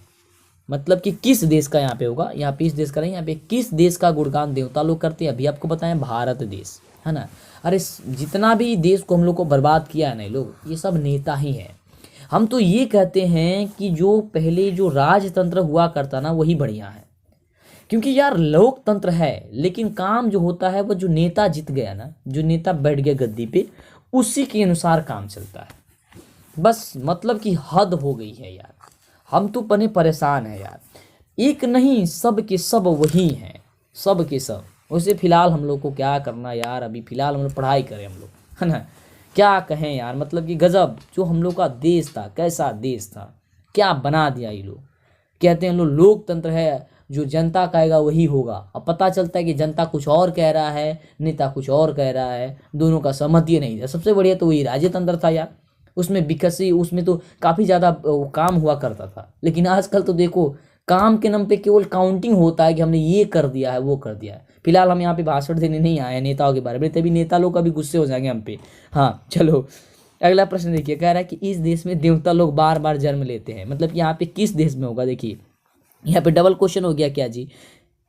मतलब कि किस देश का यहाँ पे होगा, यहाँ पे इस देश का नहीं, यहाँ पे किस देश का गुणगान देवता लोग करते हैं? अभी आपको बताएं, भारत देश, है ना। अरे जितना भी देश को हम लोग को बर्बाद किया है ना लोग, ये सब नेता ही हैं। हम तो ये कहते हैं कि जो पहले जो राजतंत्र हुआ करता ना वही बढ़िया है, क्योंकि यार लोकतंत्र है लेकिन काम जो होता है वो जो नेता जीत गया ना, जो नेता बैठ गया गद्दी पे, उसी के अनुसार काम चलता है। बस मतलब कि हद हो गई है यार, हम तो बने परेशान हैं यार। एक नहीं, सब के सब वही हैं, सब के सब। वैसे फिलहाल हम लोग को क्या करना यार, अभी फिलहाल हम लोग पढ़ाई करें हम लोग, है ना। क्या कहें यार, मतलब कि गजब जो हम लोग का देश था, कैसा देश था, क्या बना दिया ये लोग। कहते हैं लोग लोकतंत्र है, जो जनता कहेगा वही होगा। अब पता चलता है कि जनता कुछ और कह रहा है, नेता कुछ और कह रहा है, दोनों का सहमति नहीं था। सबसे बढ़िया तो वही राजतंत्र था यार, उसमें विकसित, उसमें तो काफ़ी ज़्यादा काम हुआ करता था। लेकिन आजकल तो देखो, काम के नाम पे केवल काउंटिंग होता है कि हमने ये कर दिया है, वो कर दिया है। फिलहाल हम यहाँ पे भाषण देने नहीं आए नेताओं के बारे में, तभी नेता लोग कभी गुस्से हो जाएंगे हम पे। हाँ चलो, अगला प्रश्न देखिए, कह रहा है कि इस देश में देवता लोग बार बार जन्म लेते हैं, मतलब यहाँ पे किस देश में होगा? देखिए यहाँ पे डबल क्वेश्चन हो गया क्या जी,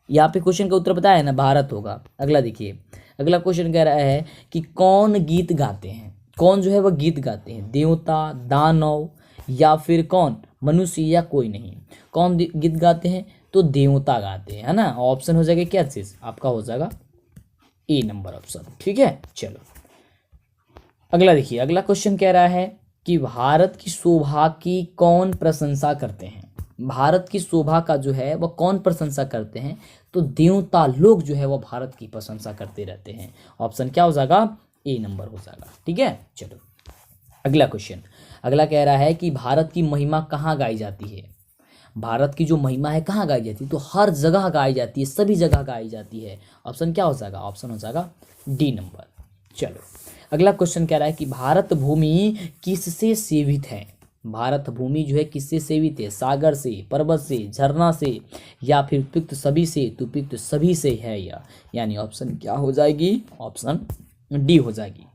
यहाँ पे क्वेश्चन का उत्तर पता है ना, भारत होगा। अगला देखिए, अगला क्वेश्चन कह रहा है कि कौन गीत गाते हैं? कौन जो है वह गीत गाते हैं? देवता, दानव या फिर कौन, मनुष्य या कोई नहीं? कौन गीत गाते हैं? तो देवता गाते हैं, है ना। ऑप्शन हो जाएगा क्या चीज आपका, हो जाएगा ए नंबर ऑप्शन। ठीक है, चलो अगला देखिए, अगला क्वेश्चन कह रहा है कि भारत की शोभा की कौन प्रशंसा करते हैं? भारत की शोभा का जो है वह कौन प्रशंसा करते हैं? तो देवता लोग जो है वह भारत की प्रशंसा करते रहते हैं। ऑप्शन क्या हो जाएगा? ए नंबर हो जाएगा। ठीक है, चलो अगला क्वेश्चन, अगला कह रहा है कि भारत की महिमा कहाँ गाई जाती है? भारत की जो महिमा है कहाँ गाई जाती है? तो हर जगह गाई जाती है, सभी जगह गाई जाती है। ऑप्शन क्या हो जाएगा? ऑप्शन हो जाएगा डी नंबर। चलो अगला क्वेश्चन कह रहा है कि भारत भूमि किससे सेवित है? भारत भूमि जो है किससे सेवित है? सागर से, पर्वत से, झरना से, या फिर उपयुक्त सभी से? तो उपयुक्त सभी से है यह, यानी ऑप्शन क्या हो जाएगी? ऑप्शन डी हो जाएगी।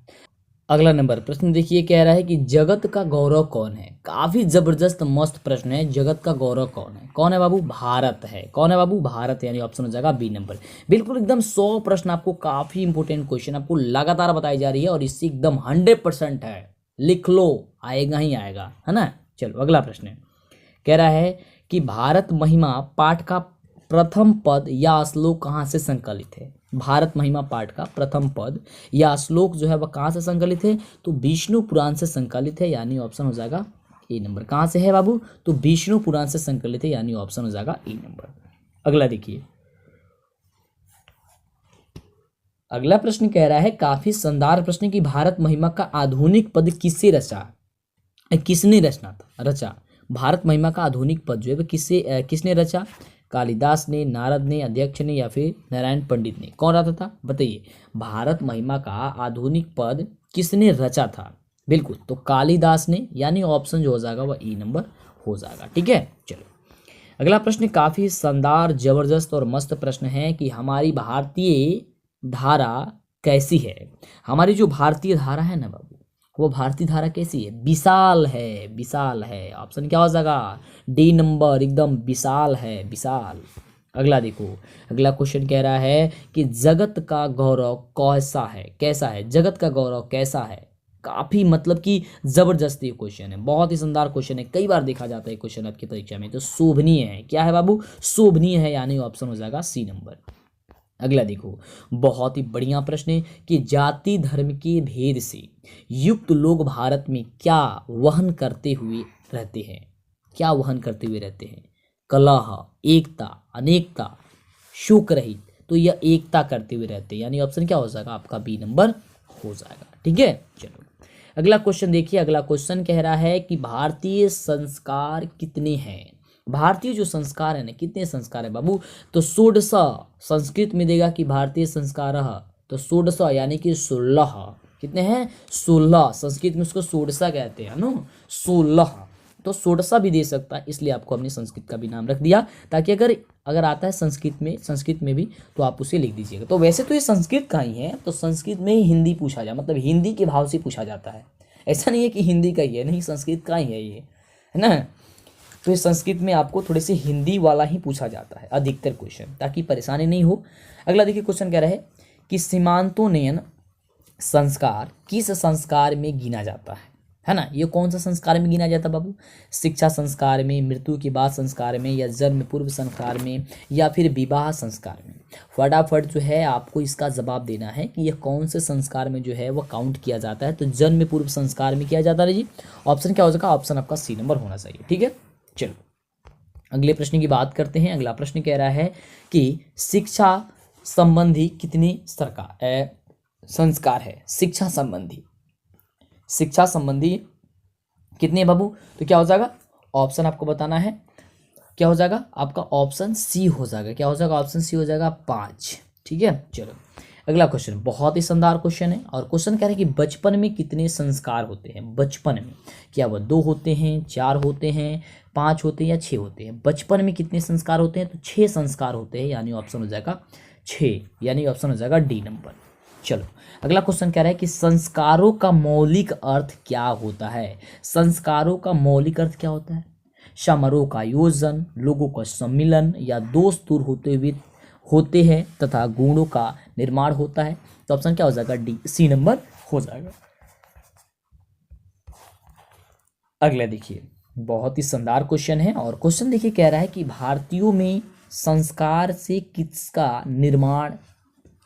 अगला नंबर प्रश्न देखिए, कह रहा है कि जगत का गौरव कौन है? काफी जबरदस्त मस्त प्रश्न है। जगत का गौरव कौन है? कौन है बाबू? भारत है। कौन है बाबू? भारत है, यानी ऑप्शन हो जाएगा बी नंबर। बिल्कुल एकदम 100 प्रश्न आपको, काफी इंपोर्टेंट क्वेश्चन आपको लगातार बताई जा रही है और इससे एकदम 100% है। लिख लो, आएगा ही आएगा, है ना। चलो अगला प्रश्न है, कह रहा है कि भारत महिमा पाठ का प्रथम पद या श्लोक कहाँ से संकलित है? भारत महिमा पाठ का प्रथम पद या श्लोक जो है वह कहाँ से संकलित है? तो विष्णु पुराण से संकलित है, यानी ऑप्शन हो जाएगा ए नंबर। कहाँ से है बाबू? तो विष्णु पुराण से संकलित है, यानी ऑप्शन हो जाएगा ए नंबर। अगला देखिए, अगला प्रश्न कह रहा है, काफी शानदार प्रश्न, कि भारत महिमा का आधुनिक पद किससे किसने रचा? भारत महिमा का आधुनिक पद जो है वह किसने रचा? कालिदास ने, नारद ने, अध्यक्ष ने, या फिर नारायण पंडित ने? कौन रचा था? बताइए। भारत महिमा का आधुनिक पद किसने रचा था? बिल्कुल, तो कालिदास ने, यानी ऑप्शन जो हो जाएगा वह ई नंबर हो जाएगा। ठीक है, चलो अगला प्रश्न काफी शानदार, जबरदस्त और मस्त प्रश्न है कि हमारी भारतीय धारा कैसी है? हमारी जो भारतीय धारा है ना बाबू, वो भारतीय धारा कैसी है? विशाल है, विशाल है। ऑप्शन क्या हो जाएगा? डी नंबर, एकदम विशाल है, विशाल। अगला देखो, अगला क्वेश्चन कह रहा है कि जगत का गौरव कैसा है? जगत का गौरव कैसा है? काफी मतलब कि जबरदस्त ये क्वेश्चन है, बहुत ही शानदार क्वेश्चन है, कई बार देखा जाता है क्वेश्चन आपकी परीक्षा में। तो शोभनीय है, क्या है बाबू? शोभनीय है, यानी ऑप्शन हो जाएगा सी नंबर। अगला देखो, बहुत ही बढ़िया प्रश्न है कि जाति धर्म के भेद से युक्त लोग भारत में क्या वहन करते हुए रहते हैं? क्या वहन करते हुए रहते हैं? कलह, एकता, अनेकता, शोक रहित। तो यह एकता करते हुए रहते हैं, यानी ऑप्शन क्या हो जाएगा आपका? बी नंबर हो जाएगा। ठीक है, चलो अगला क्वेश्चन देखिए। अगला क्वेश्चन कह रहा है कि भारतीय संस्कार कितने हैं? भारतीय जो संस्कार है ना, कितने संस्कार है बाबू? तो 16। संस्कृत में देगा कि भारतीय संस्कार, तो 16, यानी कि 16। कितने हैं? 16। संस्कृत में उसको 16 कहते हैं ना, 16। तो 16 भी दे सकता है, इसलिए आपको हमने संस्कृत का भी नाम रख दिया, ताकि अगर आता है संस्कृत में भी तो आप उसे लिख दीजिएगा। तो वैसे तो ये संस्कृत का ही है, तो संस्कृत में ही हिंदी पूछा जाए, मतलब हिंदी के भाव से पूछा जाता है। ऐसा नहीं है कि हिंदी का ही है, नहीं, संस्कृत का ही है ये, है ना। तो इस संस्कृत में आपको थोड़े से हिंदी वाला ही पूछा जाता है अधिकतर क्वेश्चन, ताकि परेशानी नहीं हो। अगला देखिए, क्वेश्चन कह रहा है कि सीमांतोन्नयन संस्कार किस संस्कार में गिना जाता है ना। ये कौन सा संस्कार में गिना जाता है बाबू? शिक्षा संस्कार में, मृत्यु के बाद संस्कार में, या जन्म पूर्व संस्कार में, या फिर विवाह संस्कार में? फटाफट जो है आपको इसका जवाब देना है कि यह कौन से संस्कार में जो है वो काउंट किया जाता है। तो जन्म पूर्व संस्कार में किया जाता है जी। ऑप्शन क्या हो जाएगा? ऑप्शन आपका सी नंबर होना चाहिए। ठीक है, चलो अगले प्रश्न की बात करते हैं। अगला प्रश्न कह रहा है कि शिक्षा संबंधी कितनी संस्कार है? शिक्षा संबंधी कितने बाबू? तो क्या हो जाएगा? ऑप्शन आपको बताना है, क्या हो जाएगा आपका? ऑप्शन सी हो जाएगा। क्या हो जाएगा? ऑप्शन सी हो जाएगा 5। ठीक है, चलो अगला क्वेश्चन बहुत ही शानदार क्वेश्चन है, और क्वेश्चन कह रहे हैं कि बचपन में कितने संस्कार होते हैं? बचपन में क्या वह 2 होते हैं, 4 होते हैं, 5 होते हैं, या 6 होते हैं? बचपन में कितने संस्कार होते हैं? तो 6 संस्कार होते हैं, यानी ऑप्शन हो जाएगा 6, यानी ऑप्शन हो जाएगा डी नंबर। चलो अगला क्वेश्चन कह रहा है कि संस्कारों का मौलिक अर्थ क्या होता है? संस्कारों का मौलिक अर्थ क्या होता है? समारोह का आयोजन, लोगों का सम्मिलन, या दोष दूर होते हैं तथा गुणों का निर्माण होता है? तो ऑप्शन क्या हो जाएगा? डी, सी नंबर हो जाएगा। अगला देखिए, बहुत ही शानदार क्वेश्चन है, और क्वेश्चन देखिए कह रहा है कि भारतीयों में संस्कार से किसका निर्माण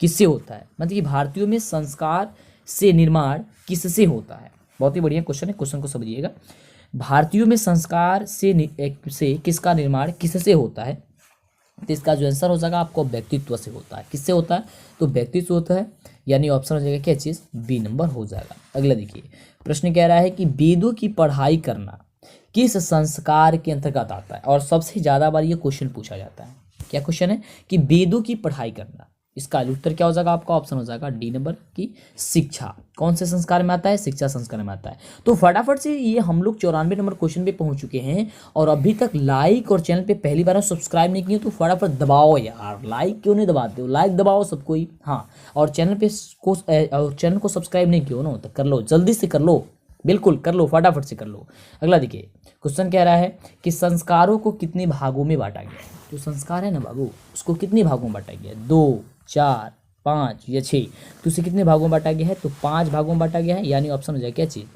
किससे होता है? मतलब कि भारतीयों में संस्कार से निर्माण किससे होता है? बहुत ही बढ़िया क्वेश्चन है, क्वेश्चन को समझिएगा। भारतीयों में संस्कार से किसका निर्माण किससे होता है? तो इसका जो आंसर हो जाएगा आपको व्यक्तित्व से होता है। किससे होता है? तो व्यक्तित्व होता है, यानी ऑप्शन हो जाएगा क्या चीज़? बी नंबर हो जाएगा। अगला देखिए, प्रश्न कह रहा है कि वेदों की पढ़ाई करना किस संस्कार के अंतर्गत आता है? और सबसे ज़्यादा बार ये क्वेश्चन पूछा जाता है। क्या क्वेश्चन है? कि वेदों की पढ़ाई करना, इसका उत्तर क्या हो जाएगा आपका? ऑप्शन हो जाएगा डी नंबर की शिक्षा। कौन से संस्कार में आता है? शिक्षा संस्कार में आता है। तो फटाफट से ये हम लोग 94 नंबर क्वेश्चन पे पहुंच चुके हैं। और अभी तक लाइक और चैनल पे पहली बार सब्सक्राइब नहीं किए तो फटाफट दबाओ यार, लाइक क्यों नहीं दबाते हो? लाइक दबाओ सबको ही, हाँ। और चैनल को सब्सक्राइब नहीं किया ना तो कर लो, जल्दी से कर लो, बिल्कुल कर लो, फटाफट से कर लो। अगला देखिए, क्वेश्चन कह रहा है कि संस्कारों को कितने भागों में बांटा गया है? जो संस्कार है ना बाबू, उसको कितने भागों में बांटा गया है? 2, 4, 5 या 6? तो उसे कितने भागों में बांटा गया है? तो 5 भागों में बांटा गया है, यानी ऑप्शन हो जाएगा क्या चीज?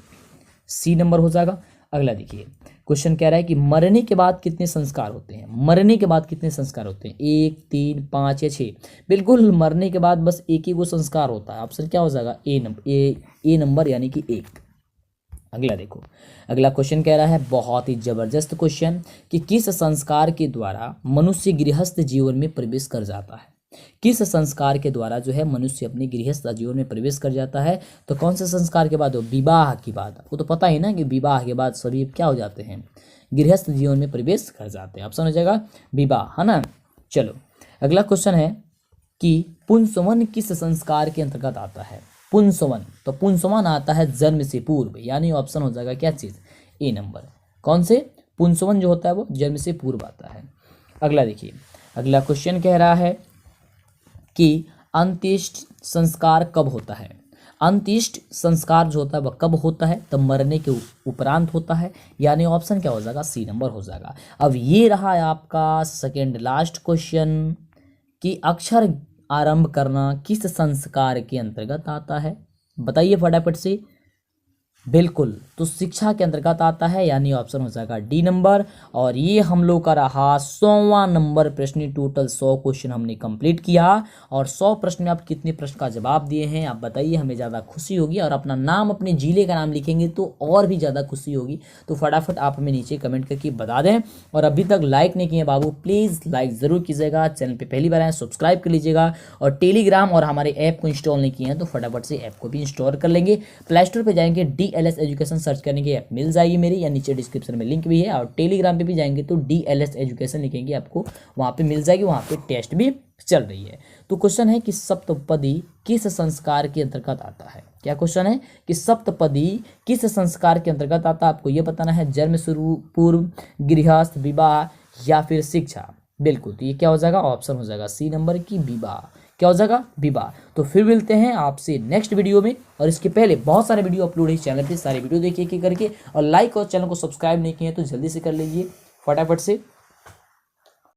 सी नंबर हो जाएगा। अगला देखिए, क्वेश्चन कह रहा है कि मरने के बाद कितने संस्कार होते हैं? मरने के बाद कितने संस्कार होते हैं? 1, 3, 5 या 6? बिल्कुल, मरने के बाद बस एक ही वो संस्कार होता है। ऑप्शन क्या हो जाएगा? ए नंबर यानी कि 1। अगला देखो, अगला क्वेश्चन कह रहा है बहुत ही जबरदस्त क्वेश्चन कि किस संस्कार के द्वारा मनुष्य गृहस्थ जीवन में प्रवेश कर जाता है? किस संस्कार के द्वारा जो है मनुष्य अपने गृहस्थ जीवन में प्रवेश कर जाता है? तो कौन से संस्कार के बाद? विवाह के बाद। आपको तो पता ही ना कि विवाह के बाद सभी क्या हो जाते हैं? गृहस्थ जीवन में प्रवेश कर जाते हैं। ऑप्शन हो जाएगा विवाह, है ना। चलो, अगला क्वेश्चन है कि पुंसवन किस संस्कार के अंतर्गत आता है? पुंसवन, तो पुंसवन आता है जन्म से पूर्व, यानी ऑप्शन हो जाएगा क्या चीज? ए नंबर। कौन से? पुंसवन जो होता है वो जन्म से पूर्व आता है। अगला देखिए, अगला क्वेश्चन कह रहा है कि अंत्येष्टि संस्कार कब होता है? अंत्येष्टि संस्कार जो होता है वह कब होता है? तब मरने के उपरांत होता है, यानी ऑप्शन क्या हो जाएगा? सी नंबर हो जाएगा। अब ये रहा है आपका सेकेंड लास्ट क्वेश्चन कि अक्षर आरंभ करना किस संस्कार के अंतर्गत आता है? बताइए फटाफट से। बिल्कुल, तो शिक्षा के अंतर्गत आता है, यानी ऑप्शन हो जाएगा डी नंबर। और ये हम लोग का रहा 100वां नंबर प्रश्न। टोटल 100 क्वेश्चन हमने कंप्लीट किया। और 100 प्रश्न में आप कितने प्रश्न का जवाब दिए हैं आप बताइए, हमें ज़्यादा खुशी होगी। और अपना नाम, अपने जिले का नाम लिखेंगे तो और भी ज़्यादा खुशी होगी। तो फटाफट आप हमें नीचे कमेंट करके बता दें। और अभी तक लाइक नहीं किए बाबू, प्लीज़ लाइक ज़रूर कीजिएगा। चैनल पर पहली बार आए सब्सक्राइब कर लीजिएगा। और टेलीग्राम और हमारे ऐप को इंस्टॉल नहीं किए हैं तो फटाफट से ऐप को भी इंस्टॉल कर लेंगे। प्ले स्टोर पर जाएंगे, DLS एजुकेशन सर्च करने की ऐप मिल जाएगी मेरी, या नीचे डिस्क्रिप्शन में लिंक भी है। और टेलीग्राम पे भी जाएंगे तो DLS एजुकेशन लिखेंगे, आपको वहाँ पे मिल जाएगी। वहाँ पे टेस्ट भी चल रही है। तो क्वेश्चन है कि सप्तपदी किस संस्कार के अंतर्गत आता है? क्या क्वेश्चन है कि सप्तपदी किस संस्कार के अंतर्गत आता है? आपको ये बताना है, जन्म शुरू पूर्व, गृहस्थ, विवाह या फिर शिक्षा। बिल्कुल, तो ये क्या हो जाएगा? ऑप्शन हो जाएगा सी नंबर की विवाह। क्या हो जाएगा? विवाह। तो फिर मिलते हैं आपसे नेक्स्ट वीडियो में। और इसके पहले बहुत सारे वीडियो अपलोड है चैनल पे, सारे वीडियो देखिए करके। और लाइक और चैनल को सब्सक्राइब नहीं किए तो जल्दी से कर लीजिए फटाफट से।